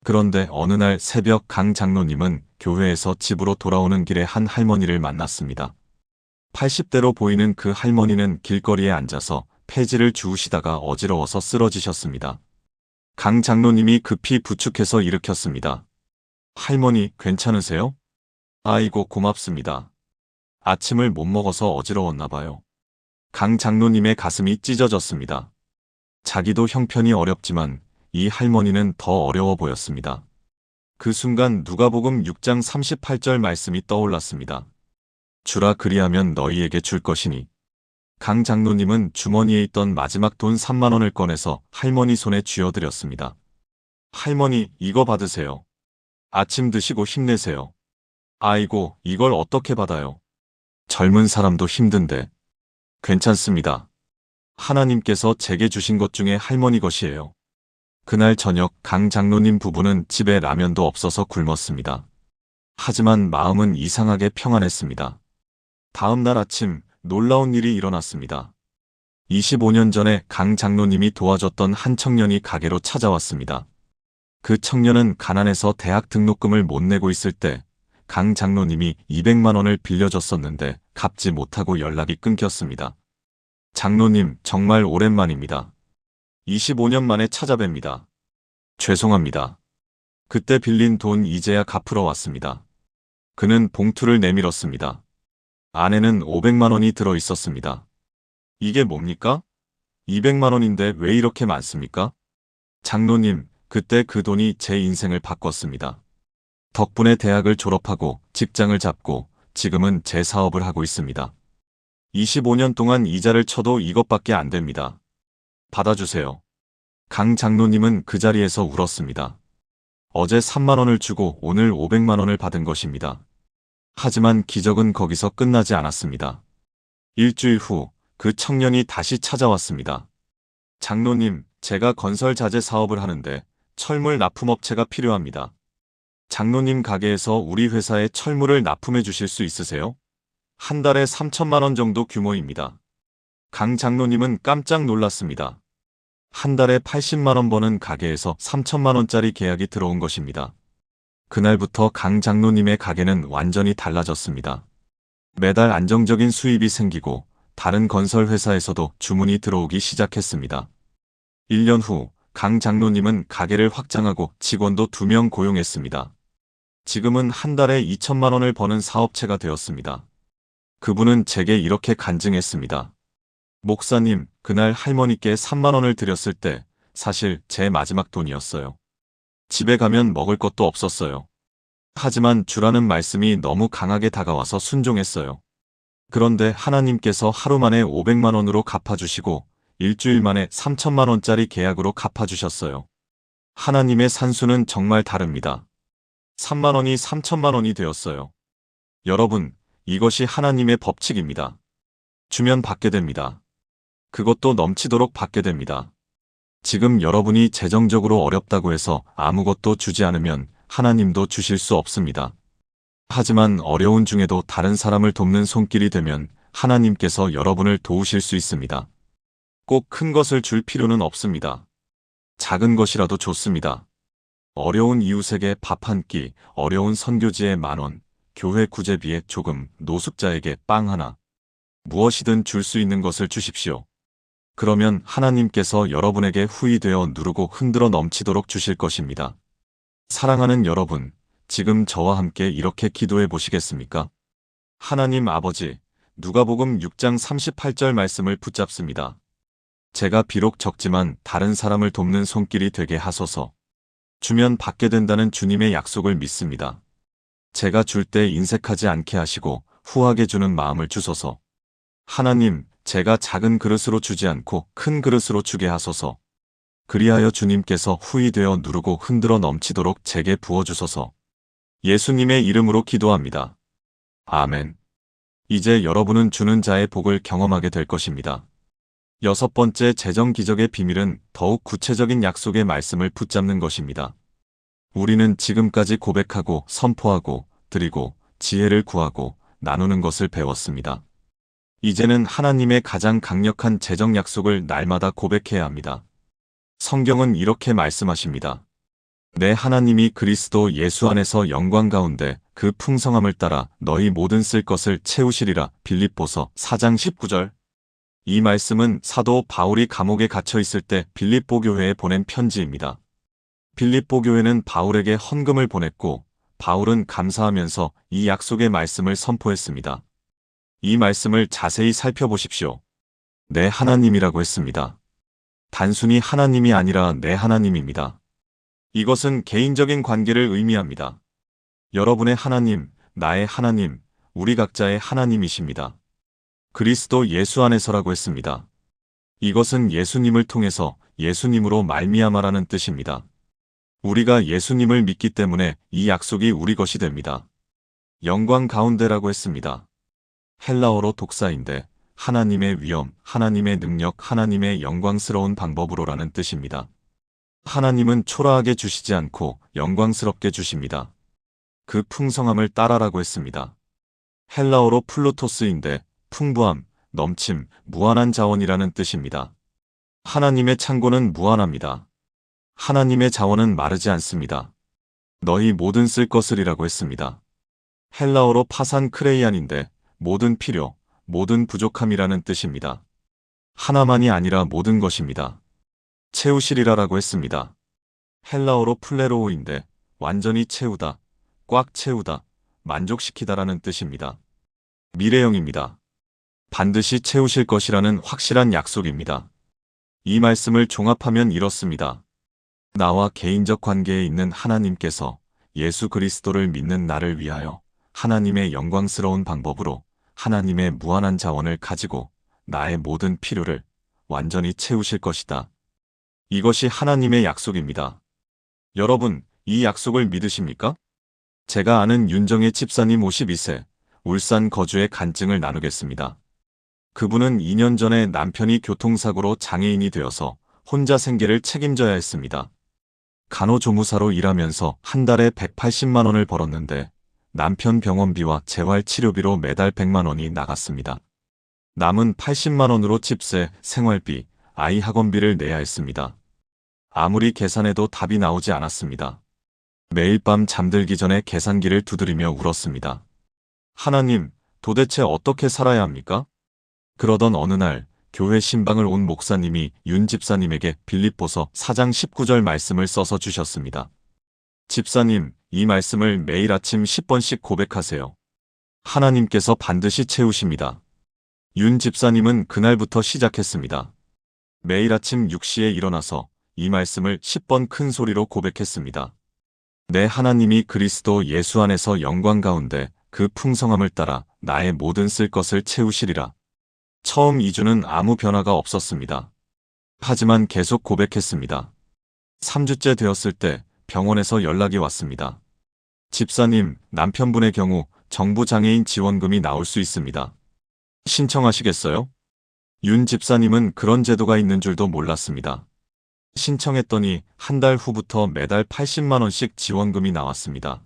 그런데 어느 날 새벽 강 장로님은 교회에서 집으로 돌아오는 길에 한 할머니를 만났습니다. 80대로 보이는 그 할머니는 길거리에 앉아서 폐지를 주우시다가 어지러워서 쓰러지셨습니다. 강 장로님이 급히 부축해서 일으켰습니다. 할머니, 괜찮으세요? 아이고, 고맙습니다. 아침을 못 먹어서 어지러웠나 봐요. 강 장로님의 가슴이 찢어졌습니다. 자기도 형편이 어렵지만 이 할머니는 더 어려워 보였습니다. 그 순간 누가복음 6장 38절 말씀이 떠올랐습니다. 주라 그리하면 너희에게 줄 것이니. 강 장로님은 주머니에 있던 마지막 돈 3만 원을 꺼내서 할머니 손에 쥐어드렸습니다. 할머니, 이거 받으세요. 아침 드시고 힘내세요. 아이고, 이걸 어떻게 받아요? 젊은 사람도 힘든데. 괜찮습니다. 하나님께서 제게 주신 것 중에 할머니 것이에요. 그날 저녁 강 장로님 부부는 집에 라면도 없어서 굶었습니다. 하지만 마음은 이상하게 평안했습니다. 다음 날 아침 놀라운 일이 일어났습니다. 25년 전에 강 장로님이 도와줬던 한 청년이 가게로 찾아왔습니다. 그 청년은 가난해서 대학 등록금을 못 내고 있을 때 강 장로님이 200만 원을 빌려줬었는데 갚지 못하고 연락이 끊겼습니다. 장로님, 정말 오랜만입니다. 25년 만에 찾아뵙니다. 죄송합니다. 그때 빌린 돈 이제야 갚으러 왔습니다. 그는 봉투를 내밀었습니다. 안에는 500만 원이 들어 있었습니다. 이게 뭡니까? 200만 원인데 왜 이렇게 많습니까? 장로님, 그때 그 돈이 제 인생을 바꿨습니다. 덕분에 대학을 졸업하고 직장을 잡고 지금은 제 사업을 하고 있습니다. 25년 동안 이자를 쳐도 이것밖에 안 됩니다. 받아주세요. 강 장로님은 그 자리에서 울었습니다. 어제 3만 원을 주고 오늘 500만 원을 받은 것입니다. 하지만 기적은 거기서 끝나지 않았습니다. 일주일 후 그 청년이 다시 찾아왔습니다. 장로님, 제가 건설 자재 사업을 하는데 철물 납품업체가 필요합니다. 장로님 가게에서 우리 회사에 철물을 납품해 주실 수 있으세요? 한 달에 3천만 원 정도 규모입니다. 강 장로님은 깜짝 놀랐습니다. 한 달에 80만 원 버는 가게에서 3천만 원짜리 계약이 들어온 것입니다. 그날부터 강 장로님의 가게는 완전히 달라졌습니다. 매달 안정적인 수입이 생기고 다른 건설 회사에서도 주문이 들어오기 시작했습니다. 1년 후 강 장로님은 가게를 확장하고 직원도 2명 고용했습니다. 지금은 한 달에 2천만 원을 버는 사업체가 되었습니다. 그분은 제게 이렇게 간증했습니다. 목사님, 그날 할머니께 3만 원을 드렸을 때 사실 제 마지막 돈이었어요. 집에 가면 먹을 것도 없었어요. 하지만 주라는 말씀이 너무 강하게 다가와서 순종했어요. 그런데 하나님께서 하루 만에 500만 원으로 갚아주시고 일주일 만에 3천만 원짜리 계약으로 갚아주셨어요. 하나님의 산수는 정말 다릅니다. 3만 원이 3천만 원이 되었어요. 여러분, 이것이 하나님의 법칙입니다. 주면 받게 됩니다. 그것도 넘치도록 받게 됩니다. 지금 여러분이 재정적으로 어렵다고 해서 아무것도 주지 않으면 하나님도 주실 수 없습니다. 하지만 어려운 중에도 다른 사람을 돕는 손길이 되면 하나님께서 여러분을 도우실 수 있습니다. 꼭 큰 것을 줄 필요는 없습니다. 작은 것이라도 좋습니다. 어려운 이웃에게 밥 한 끼, 어려운 선교지에 10,000원, 교회 구제비에 조금, 노숙자에게 빵 하나. 무엇이든 줄 수 있는 것을 주십시오. 그러면 하나님께서 여러분에게 후이 되어 누르고 흔들어 넘치도록 주실 것입니다. 사랑하는 여러분, 지금 저와 함께 이렇게 기도해 보시겠습니까? 하나님 아버지, 누가복음 6장 38절 말씀을 붙잡습니다. 제가 비록 적지만 다른 사람을 돕는 손길이 되게 하소서. 주면 받게 된다는 주님의 약속을 믿습니다. 제가 줄 때 인색하지 않게 하시고 후하게 주는 마음을 주소서. 하나님, 제가 작은 그릇으로 주지 않고 큰 그릇으로 주게 하소서. 그리하여 주님께서 후이 되어 누르고 흔들어 넘치도록 제게 부어주소서. 예수님의 이름으로 기도합니다. 아멘. 이제 여러분은 주는 자의 복을 경험하게 될 것입니다. 6번째 재정 기적의 비밀은 더욱 구체적인 약속의 말씀을 붙잡는 것입니다. 우리는 지금까지 고백하고 선포하고 드리고 지혜를 구하고 나누는 것을 배웠습니다. 이제는 하나님의 가장 강력한 재정 약속을 날마다 고백해야 합니다. 성경은 이렇게 말씀하십니다. 내 하나님이 그리스도 예수 안에서 영광 가운데 그 풍성함을 따라 너희 모든 쓸 것을 채우시리라. 빌립보서 4장 19절. 이 말씀은 사도 바울이 감옥에 갇혀 있을 때 빌립보 교회에 보낸 편지입니다. 빌립보 교회는 바울에게 헌금을 보냈고 바울은 감사하면서 이 약속의 말씀을 선포했습니다. 이 말씀을 자세히 살펴보십시오. 내 하나님이라고 했습니다. 단순히 하나님이 아니라 내 하나님입니다. 이것은 개인적인 관계를 의미합니다. 여러분의 하나님, 나의 하나님, 우리 각자의 하나님이십니다. 그리스도 예수 안에서라고 했습니다. 이것은 예수님을 통해서 예수님으로 말미암아라는 뜻입니다. 우리가 예수님을 믿기 때문에 이 약속이 우리 것이 됩니다. 영광 가운데라고 했습니다. 헬라어로 독사인데 하나님의 위엄, 하나님의 능력, 하나님의 영광스러운 방법으로라는 뜻입니다. 하나님은 초라하게 주시지 않고 영광스럽게 주십니다. 그 풍성함을 따라라고 했습니다. 헬라어로 플루토스인데 풍부함, 넘침, 무한한 자원이라는 뜻입니다. 하나님의 창고는 무한합니다. 하나님의 자원은 마르지 않습니다. 너희 모든 쓸 것을이라고 했습니다. 헬라어로 파산 크레이안인데 모든 필요, 모든 부족함이라는 뜻입니다. 하나만이 아니라 모든 것입니다. 채우시리라라고 했습니다. 헬라어로 플레로우인데 완전히 채우다, 꽉 채우다, 만족시키다라는 뜻입니다. 미래형입니다. 반드시 채우실 것이라는 확실한 약속입니다. 이 말씀을 종합하면 이렇습니다. 나와 개인적 관계에 있는 하나님께서 예수 그리스도를 믿는 나를 위하여 하나님의 영광스러운 방법으로 하나님의 무한한 자원을 가지고 나의 모든 필요를 완전히 채우실 것이다. 이것이 하나님의 약속입니다. 여러분, 이 약속을 믿으십니까? 제가 아는 윤정혜 집사님 52세, 울산 거주의 간증을 나누겠습니다. 그분은 2년 전에 남편이 교통사고로 장애인이 되어서 혼자 생계를 책임져야 했습니다. 간호조무사로 일하면서 한 달에 180만 원을 벌었는데 남편 병원비와 재활치료비로 매달 100만 원이 나갔습니다. 남은 80만 원으로 집세, 생활비, 아이 학원비를 내야 했습니다. 아무리 계산해도 답이 나오지 않았습니다. 매일 밤 잠들기 전에 계산기를 두드리며 울었습니다. 하나님, 도대체 어떻게 살아야 합니까? 그러던 어느 날 교회 신방을 온 목사님이 윤 집사님에게 빌립보서 4장 19절 말씀을 써서 주셨습니다. 집사님, 이 말씀을 매일 아침 10번씩 고백하세요. 하나님께서 반드시 채우십니다. 윤 집사님은 그날부터 시작했습니다. 매일 아침 6시에 일어나서 이 말씀을 10번 큰 소리로 고백했습니다. 내 하나님이 그리스도 예수 안에서 영광 가운데 그 풍성함을 따라 나의 모든 쓸 것을 채우시리라. 처음 2주는 아무 변화가 없었습니다. 하지만 계속 고백했습니다. 3주째 되었을 때 병원에서 연락이 왔습니다. 집사님, 남편분의 경우 정부 장애인 지원금이 나올 수 있습니다. 신청하시겠어요? 윤 집사님은 그런 제도가 있는 줄도 몰랐습니다. 신청했더니 한 달 후부터 매달 80만 원씩 지원금이 나왔습니다.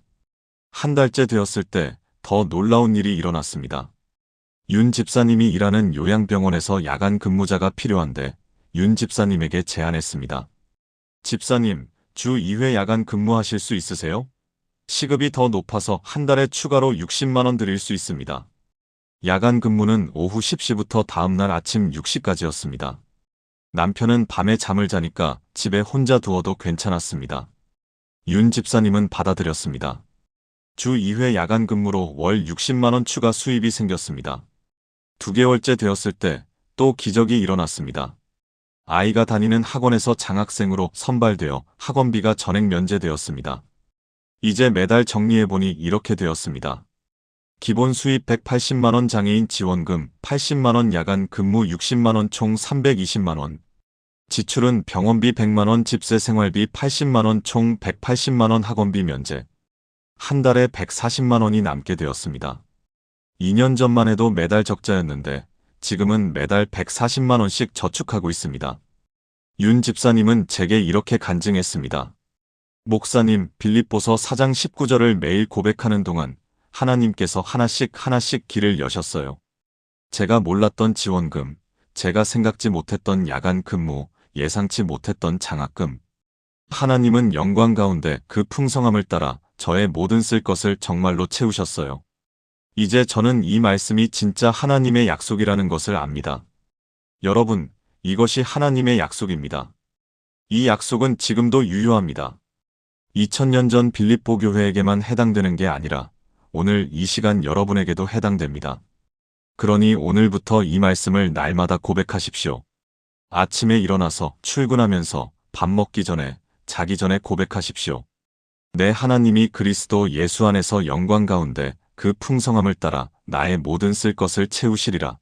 한 달째 되었을 때 더 놀라운 일이 일어났습니다. 윤 집사님이 일하는 요양병원에서 야간 근무자가 필요한데 윤 집사님에게 제안했습니다. 집사님, 주 2회 야간 근무하실 수 있으세요? 시급이 더 높아서 한 달에 추가로 60만 원 드릴 수 있습니다. 야간 근무는 오후 10시부터 다음날 아침 6시까지였습니다. 남편은 밤에 잠을 자니까 집에 혼자 두어도 괜찮았습니다. 윤 집사님은 받아들였습니다. 주 2회 야간 근무로 월 60만 원 추가 수입이 생겼습니다. 2개월째 되었을 때 또 기적이 일어났습니다. 아이가 다니는 학원에서 장학생으로 선발되어 학원비가 전액 면제되었습니다. 이제 매달 정리해보니 이렇게 되었습니다. 기본 수입 180만 원 장애인 지원금, 80만 원 야간 근무 60만 원 총 320만 원. 지출은 병원비 100만 원, 집세 생활비 80만 원 총 180만 원 학원비 면제. 한 달에 140만 원이 남게 되었습니다. 2년 전만 해도 매달 적자였는데 지금은 매달 140만 원씩 저축하고 있습니다. 윤 집사님은 제게 이렇게 간증했습니다. 목사님, 빌립보서 4장 19절을 매일 고백하는 동안 하나님께서 하나씩 하나씩 길을 여셨어요. 제가 몰랐던 지원금, 제가 생각지 못했던 야간 근무, 예상치 못했던 장학금. 하나님은 영광 가운데 그 풍성함을 따라 저의 모든 쓸 것을 정말로 채우셨어요. 이제 저는 이 말씀이 진짜 하나님의 약속이라는 것을 압니다. 여러분, 이것이 하나님의 약속입니다. 이 약속은 지금도 유효합니다. 2000년 전 빌립보 교회에게만 해당되는 게 아니라 오늘 이 시간 여러분에게도 해당됩니다. 그러니 오늘부터 이 말씀을 날마다 고백하십시오. 아침에 일어나서 출근하면서 밥 먹기 전에 자기 전에 고백하십시오. 내 하나님이 그리스도 예수 안에서 영광 가운데 그 풍성함을 따라 나의 모든 쓸 것을 채우시리라.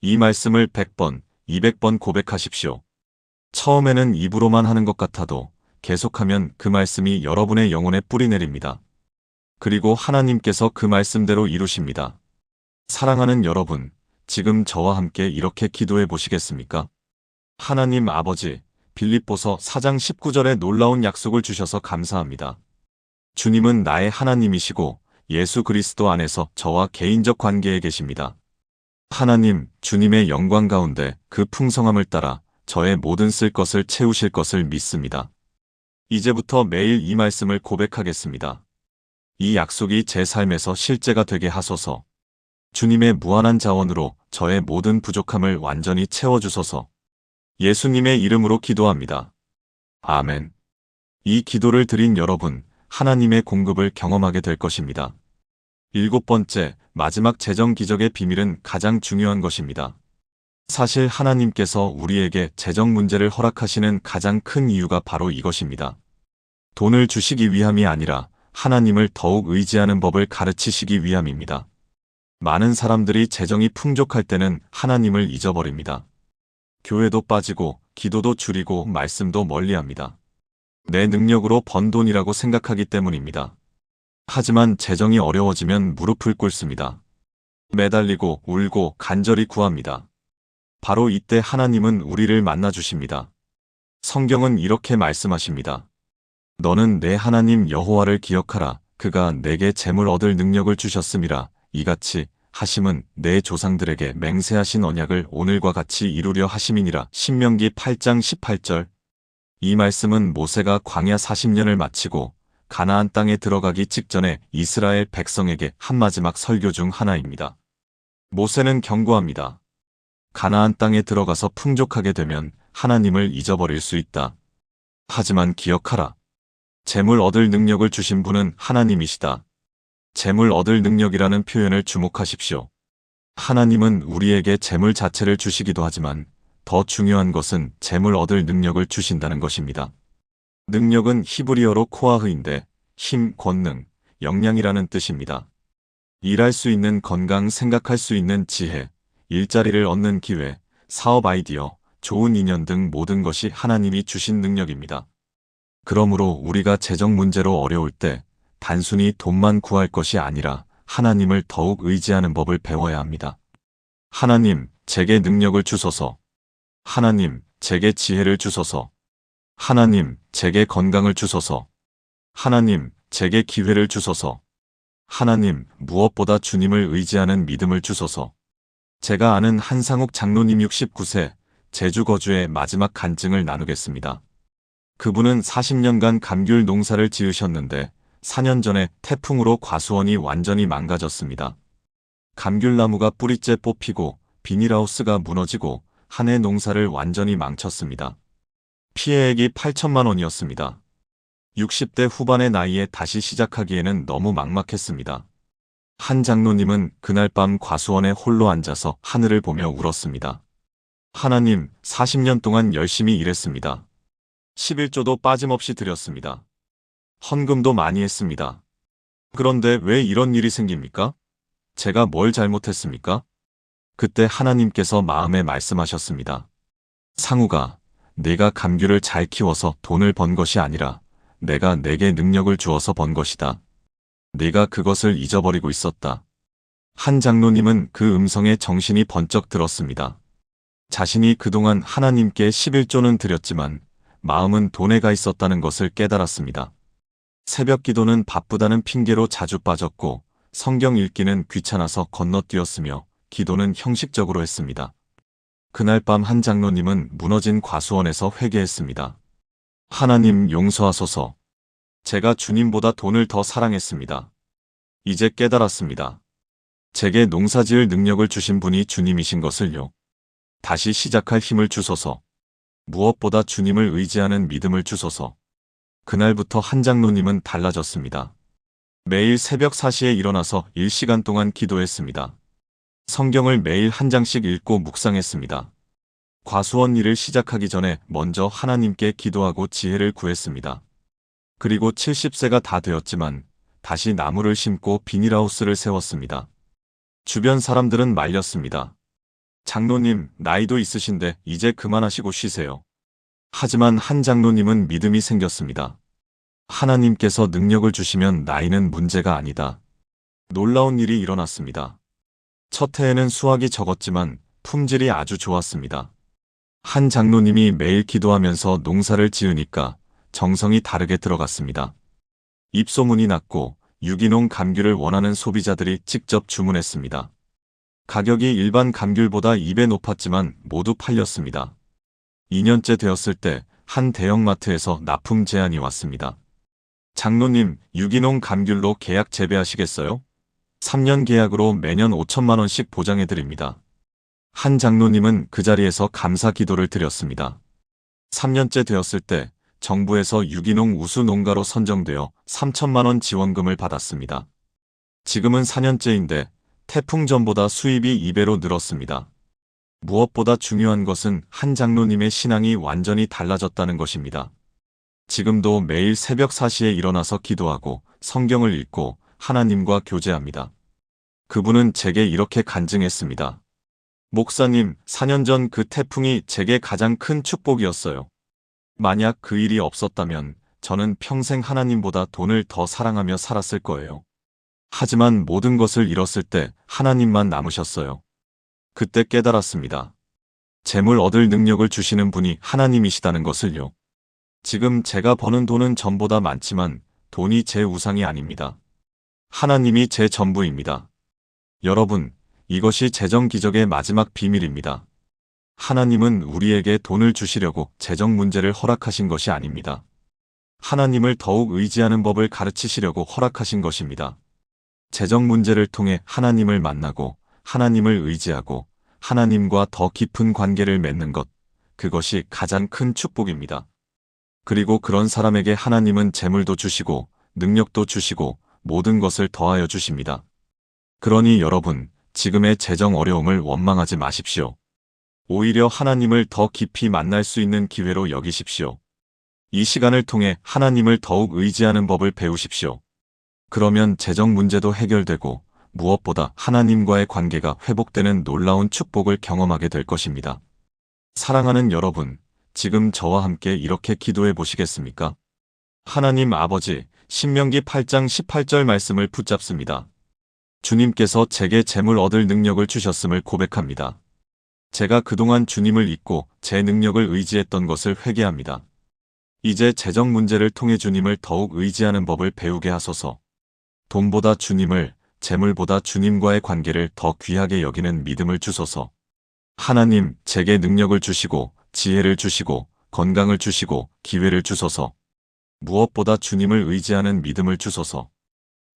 이 말씀을 100번, 200번 고백하십시오. 처음에는 입으로만 하는 것 같아도 계속하면 그 말씀이 여러분의 영혼에 뿌리내립니다. 그리고 하나님께서 그 말씀대로 이루십니다. 사랑하는 여러분, 지금 저와 함께 이렇게 기도해 보시겠습니까? 하나님 아버지, 빌립보서 4장 19절에 놀라운 약속을 주셔서 감사합니다. 주님은 나의 하나님이시고 예수 그리스도 안에서 저와 개인적 관계에 계십니다. 하나님, 주님의 영광 가운데 그 풍성함을 따라 저의 모든 쓸 것을 채우실 것을 믿습니다. 이제부터 매일 이 말씀을 고백하겠습니다. 이 약속이 제 삶에서 실제가 되게 하소서. 주님의 무한한 자원으로 저의 모든 부족함을 완전히 채워주소서. 예수님의 이름으로 기도합니다. 아멘. 이 기도를 드린 여러분, 하나님의 공급을 경험하게 될 것입니다. 7번째, 마지막 재정 기적의 비밀은 가장 중요한 것입니다. 사실 하나님께서 우리에게 재정 문제를 허락하시는 가장 큰 이유가 바로 이것입니다. 돈을 주시기 위함이 아니라 하나님을 더욱 의지하는 법을 가르치시기 위함입니다. 많은 사람들이 재정이 풍족할 때는 하나님을 잊어버립니다. 교회도 빠지고 기도도 줄이고 말씀도 멀리합니다. 내 능력으로 번 돈이라고 생각하기 때문입니다. 하지만 재정이 어려워지면 무릎을 꿇습니다. 매달리고 울고 간절히 구합니다. 바로 이때 하나님은 우리를 만나주십니다. 성경은 이렇게 말씀하십니다. 너는 내 하나님 여호와를 기억하라. 그가 내게 재물 얻을 능력을 주셨음이라. 이같이 하심은 내 조상들에게 맹세하신 언약을 오늘과 같이 이루려 하심이니라. 신명기 8장 18절. 이 말씀은 모세가 광야 40년을 마치고 가나안 땅에 들어가기 직전에 이스라엘 백성에게 한 마지막 설교 중 하나입니다. 모세는 경고합니다. 가나안 땅에 들어가서 풍족하게 되면 하나님을 잊어버릴 수 있다. 하지만 기억하라. 재물 얻을 능력을 주신 분은 하나님이시다. 재물 얻을 능력이라는 표현을 주목하십시오. 하나님은 우리에게 재물 자체를 주시기도 하지만 더 중요한 것은 재물 얻을 능력을 주신다는 것입니다. 능력은 히브리어로 코아흐인데 힘, 권능, 역량이라는 뜻입니다. 일할 수 있는 건강, 생각할 수 있는 지혜, 일자리를 얻는 기회, 사업 아이디어, 좋은 인연 등 모든 것이 하나님이 주신 능력입니다. 그러므로 우리가 재정 문제로 어려울 때 단순히 돈만 구할 것이 아니라 하나님을 더욱 의지하는 법을 배워야 합니다. 하나님, 제게 능력을 주소서. 하나님, 제게 지혜를 주소서. 하나님, 제게 건강을 주소서. 하나님, 제게 기회를 주소서. 하나님, 무엇보다 주님을 의지하는 믿음을 주소서. 제가 아는 한상욱 장로님 69세, 제주 거주의 마지막 간증을 나누겠습니다. 그분은 40년간 감귤 농사를 지으셨는데 4년 전에 태풍으로 과수원이 완전히 망가졌습니다. 감귤나무가 뿌리째 뽑히고 비닐하우스가 무너지고 한 해 농사를 완전히 망쳤습니다. 피해액이 8천만 원이었습니다. 60대 후반의 나이에 다시 시작하기에는 너무 막막했습니다. 한 장로님은 그날 밤 과수원에 홀로 앉아서 하늘을 보며 울었습니다. 하나님, 40년 동안 열심히 일했습니다. 11조도 빠짐없이 드렸습니다. 헌금도 많이 했습니다. 그런데 왜 이런 일이 생깁니까? 제가 뭘 잘못했습니까? 그때 하나님께서 마음에 말씀하셨습니다. 상우가, 네가 감귤을 잘 키워서 돈을 번 것이 아니라 내가 내게 능력을 주어서 번 것이다. 네가 그것을 잊어버리고 있었다. 한 장로님은 그 음성에 정신이 번쩍 들었습니다. 자신이 그동안 하나님께 11조는 드렸지만 마음은 돈에 가 있었다는 것을 깨달았습니다. 새벽 기도는 바쁘다는 핑계로 자주 빠졌고 성경 읽기는 귀찮아서 건너뛰었으며 기도는 형식적으로 했습니다. 그날 밤 한 장로님은 무너진 과수원에서 회개했습니다. 하나님 용서하소서. 제가 주님보다 돈을 더 사랑했습니다. 이제 깨달았습니다. 제게 농사지을 능력을 주신 분이 주님이신 것을요. 다시 시작할 힘을 주소서. 무엇보다 주님을 의지하는 믿음을 주소서. 그날부터 한 장로님은 달라졌습니다. 매일 새벽 4시에 일어나서 1시간 동안 기도했습니다. 성경을 매일 한 장씩 읽고 묵상했습니다. 과수원 일을 시작하기 전에 먼저 하나님께 기도하고 지혜를 구했습니다. 그리고 70세가 다 되었지만 다시 나무를 심고 비닐하우스를 세웠습니다. 주변 사람들은 말렸습니다. 장로님, 나이도 있으신데 이제 그만하시고 쉬세요. 하지만 한 장로님은 믿음이 생겼습니다. 하나님께서 능력을 주시면 나이는 문제가 아니다. 놀라운 일이 일어났습니다. 첫 해에는 수확이 적었지만 품질이 아주 좋았습니다. 한 장로님이 매일 기도하면서 농사를 지으니까 정성이 다르게 들어갔습니다. 입소문이 났고 유기농 감귤을 원하는 소비자들이 직접 주문했습니다. 가격이 일반 감귤보다 2배 높았지만 모두 팔렸습니다. 2년째 되었을 때 한 대형마트에서 납품 제안이 왔습니다. 장로님, 유기농 감귤로 계약 재배하시겠어요? 3년 계약으로 매년 5천만 원씩 보장해드립니다. 한 장로님은 그 자리에서 감사 기도를 드렸습니다. 3년째 되었을 때 정부에서 유기농 우수 농가로 선정되어 3천만 원 지원금을 받았습니다. 지금은 4년째인데 태풍 전보다 수입이 2배로 늘었습니다. 무엇보다 중요한 것은 한 장로님의 신앙이 완전히 달라졌다는 것입니다. 지금도 매일 새벽 4시에 일어나서 기도하고 성경을 읽고 하나님과 교제합니다. 그분은 제게 이렇게 간증했습니다. 목사님, 4년 전 그 태풍이 제게 가장 큰 축복이었어요. 만약 그 일이 없었다면 저는 평생 하나님보다 돈을 더 사랑하며 살았을 거예요. 하지만 모든 것을 잃었을 때 하나님만 남으셨어요. 그때 깨달았습니다. 재물 얻을 능력을 주시는 분이 하나님이시다는 것을요. 지금 제가 버는 돈은 전보다 많지만 돈이 제 우상이 아닙니다. 하나님이 제 전부입니다. 여러분, 이것이 재정 기적의 마지막 비밀입니다. 하나님은 우리에게 돈을 주시려고 재정 문제를 허락하신 것이 아닙니다. 하나님을 더욱 의지하는 법을 가르치시려고 허락하신 것입니다. 재정 문제를 통해 하나님을 만나고 하나님을 의지하고 하나님과 더 깊은 관계를 맺는 것, 그것이 가장 큰 축복입니다. 그리고 그런 사람에게 하나님은 재물도 주시고 능력도 주시고 모든 것을 더하여 주십니다. 그러니 여러분, 지금의 재정 어려움을 원망하지 마십시오. 오히려 하나님을 더 깊이 만날 수 있는 기회로 여기십시오. 이 시간을 통해 하나님을 더욱 의지하는 법을 배우십시오. 그러면 재정 문제도 해결되고 무엇보다 하나님과의 관계가 회복되는 놀라운 축복을 경험하게 될 것입니다. 사랑하는 여러분, 지금 저와 함께 이렇게 기도해 보시겠습니까? 하나님 아버지, 신명기 8장 18절 말씀을 붙잡습니다. 주님께서 제게 재물 얻을 능력을 주셨음을 고백합니다. 제가 그동안 주님을 잊고 제 능력을 의지했던 것을 회개합니다. 이제 재정 문제를 통해 주님을 더욱 의지하는 법을 배우게 하소서. 돈보다 주님을, 재물보다 주님과의 관계를 더 귀하게 여기는 믿음을 주소서. 하나님, 제게 능력을 주시고 지혜를 주시고 건강을 주시고 기회를 주소서. 무엇보다 주님을 의지하는 믿음을 주소서.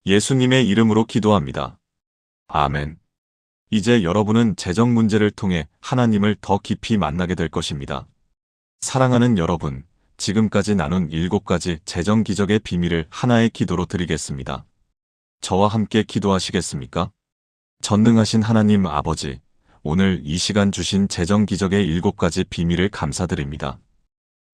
예수님의 이름으로 기도합니다. 아멘. 이제 여러분은 재정 문제를 통해 하나님을 더 깊이 만나게 될 것입니다. 사랑하는 여러분, 지금까지 나눈 7가지 재정 기적의 비밀을 하나의 기도로 드리겠습니다. 저와 함께 기도하시겠습니까? 전능하신 하나님 아버지, 오늘 이 시간 주신 재정 기적의 7가지 비밀을 감사드립니다.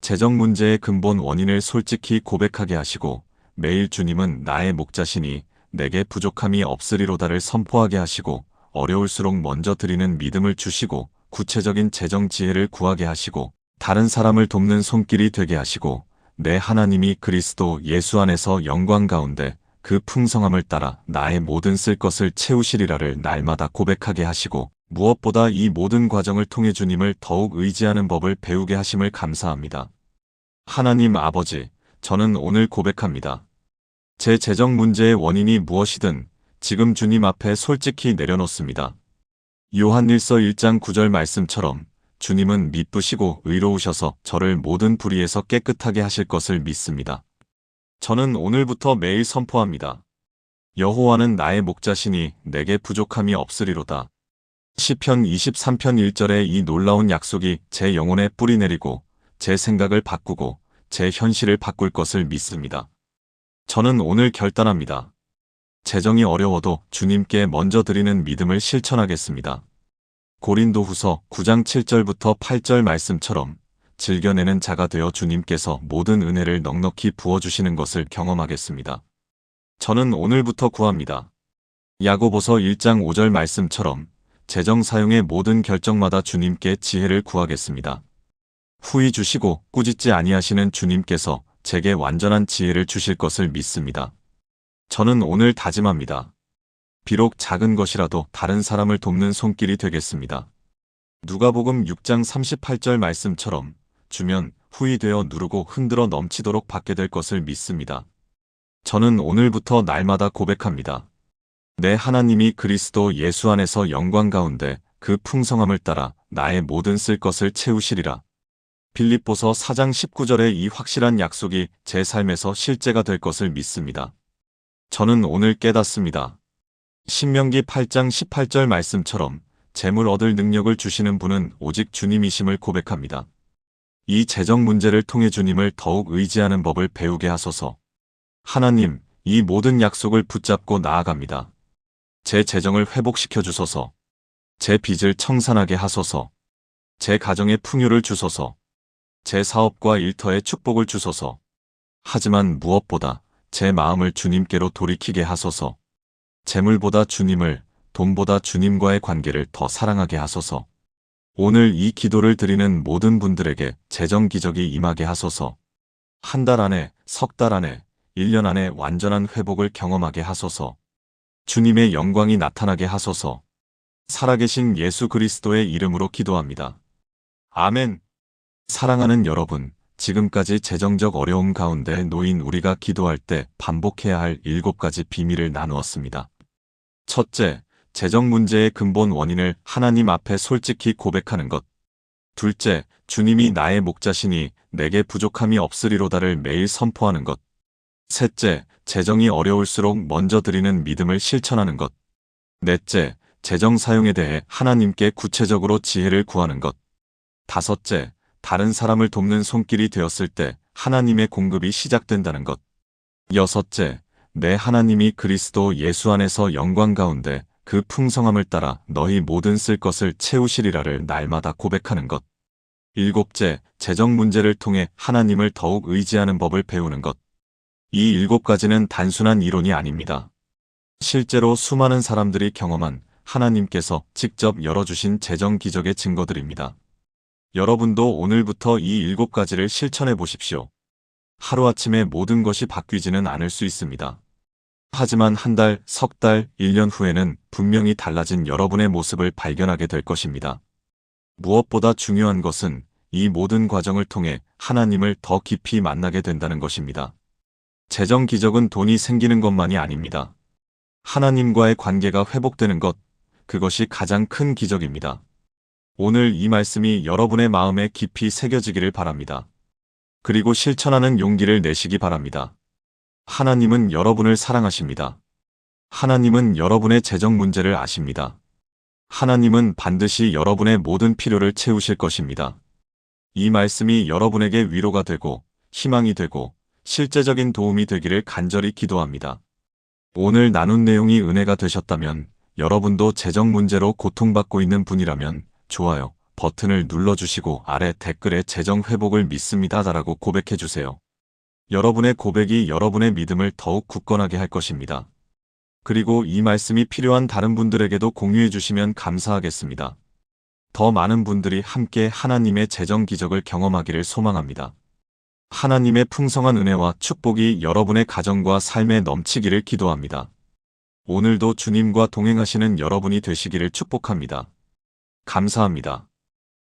재정 문제의 근본 원인을 솔직히 고백하게 하시고 매일 주님은 나의 목자시니 내게 부족함이 없으리로다를 선포하게 하시고 어려울수록 먼저 드리는 믿음을 주시고 구체적인 재정 지혜를 구하게 하시고 다른 사람을 돕는 손길이 되게 하시고 내 하나님이 그리스도 예수 안에서 영광 가운데 그 풍성함을 따라 나의 모든 쓸 것을 채우시리라를 날마다 고백하게 하시고 무엇보다 이 모든 과정을 통해 주님을 더욱 의지하는 법을 배우게 하심을 감사합니다. 하나님 아버지, 저는 오늘 고백합니다. 제 재정 문제의 원인이 무엇이든 지금 주님 앞에 솔직히 내려놓습니다. 요한일서 1장 9절 말씀처럼 주님은 미쁘시고 의로우셔서 저를 모든 불의에서 깨끗하게 하실 것을 믿습니다. 저는 오늘부터 매일 선포합니다. 여호와는 나의 목자시니 내게 부족함이 없으리로다. 시편 23편 1절의 이 놀라운 약속이 제 영혼에 뿌리 내리고 제 생각을 바꾸고 제 현실을 바꿀 것을 믿습니다. 저는 오늘 결단합니다. 재정이 어려워도 주님께 먼저 드리는 믿음을 실천하겠습니다. 고린도후서 9장 7절부터 8절 말씀처럼 즐겨내는 자가 되어 주님께서 모든 은혜를 넉넉히 부어주시는 것을 경험하겠습니다. 저는 오늘부터 구합니다. 야고보서 1장 5절 말씀처럼 재정 사용의 모든 결정마다 주님께 지혜를 구하겠습니다. 후히 주시고 꾸짖지 아니하시는 주님께서 제게 완전한 지혜를 주실 것을 믿습니다. 저는 오늘 다짐합니다. 비록 작은 것이라도 다른 사람을 돕는 손길이 되겠습니다. 누가복음 6장 38절 말씀처럼 주면 후히 되어 누르고 흔들어 넘치도록 받게 될 것을 믿습니다. 저는 오늘부터 날마다 고백합니다. 내 하나님이 그리스도 예수 안에서 영광 가운데 그 풍성함을 따라 나의 모든 쓸 것을 채우시리라. 빌립보서 4장 19절의 이 확실한 약속이 제 삶에서 실제가 될 것을 믿습니다. 저는 오늘 깨닫습니다. 신명기 8장 18절 말씀처럼 재물 얻을 능력을 주시는 분은 오직 주님이심을 고백합니다. 이 재정 문제를 통해 주님을 더욱 의지하는 법을 배우게 하소서. 하나님, 이 모든 약속을 붙잡고 나아갑니다. 제 재정을 회복시켜 주소서. 제 빚을 청산하게 하소서. 제 가정에 풍요를 주소서. 제 사업과 일터에 축복을 주소서. 하지만 무엇보다 제 마음을 주님께로 돌이키게 하소서. 재물보다 주님을, 돈보다 주님과의 관계를 더 사랑하게 하소서. 오늘 이 기도를 드리는 모든 분들에게 재정 기적이 임하게 하소서. 한 달 안에, 석 달 안에, 1년 안에 완전한 회복을 경험하게 하소서. 주님의 영광이 나타나게 하소서. 살아계신 예수 그리스도의 이름으로 기도합니다. 아멘. 사랑하는 여러분, 지금까지 재정적 어려움 가운데 놓인 우리가 기도할 때 반복해야 할 7가지 비밀을 나누었습니다. 첫째, 재정 문제의 근본 원인을 하나님 앞에 솔직히 고백하는 것. 둘째, 주님이 나의 목자시니 내게 부족함이 없으리로다를 매일 선포하는 것. 셋째, 재정이 어려울수록 먼저 드리는 믿음을 실천하는 것. 넷째, 재정 사용에 대해 하나님께 구체적으로 지혜를 구하는 것. 다섯째, 다른 사람을 돕는 손길이 되었을 때 하나님의 공급이 시작된다는 것. 여섯째, 내 하나님이 그리스도 예수 안에서 영광 가운데 그 풍성함을 따라 너희 모든 쓸 것을 채우시리라를 날마다 고백하는 것. 일곱째, 재정 문제를 통해 하나님을 더욱 의지하는 법을 배우는 것. 이 7가지는 단순한 이론이 아닙니다. 실제로 수많은 사람들이 경험한 하나님께서 직접 열어주신 재정 기적의 증거들입니다. 여러분도 오늘부터 이 7가지를 실천해 보십시오. 하루아침에 모든 것이 바뀌지는 않을 수 있습니다. 하지만 한 달, 석 달, 1년 후에는 분명히 달라진 여러분의 모습을 발견하게 될 것입니다. 무엇보다 중요한 것은 이 모든 과정을 통해 하나님을 더 깊이 만나게 된다는 것입니다. 재정 기적은 돈이 생기는 것만이 아닙니다. 하나님과의 관계가 회복되는 것, 그것이 가장 큰 기적입니다. 오늘 이 말씀이 여러분의 마음에 깊이 새겨지기를 바랍니다. 그리고 실천하는 용기를 내시기 바랍니다. 하나님은 여러분을 사랑하십니다. 하나님은 여러분의 재정 문제를 아십니다. 하나님은 반드시 여러분의 모든 필요를 채우실 것입니다. 이 말씀이 여러분에게 위로가 되고 희망이 되고 실제적인 도움이 되기를 간절히 기도합니다. 오늘 나눈 내용이 은혜가 되셨다면, 여러분도 재정 문제로 고통받고 있는 분이라면 좋아요 버튼을 눌러주시고 아래 댓글에 재정 회복을 믿습니다라고 고백해주세요. 여러분의 고백이 여러분의 믿음을 더욱 굳건하게 할 것입니다. 그리고 이 말씀이 필요한 다른 분들에게도 공유해주시면 감사하겠습니다. 더 많은 분들이 함께 하나님의 재정 기적을 경험하기를 소망합니다. 하나님의 풍성한 은혜와 축복이 여러분의 가정과 삶에 넘치기를 기도합니다. 오늘도 주님과 동행하시는 여러분이 되시기를 축복합니다. 감사합니다.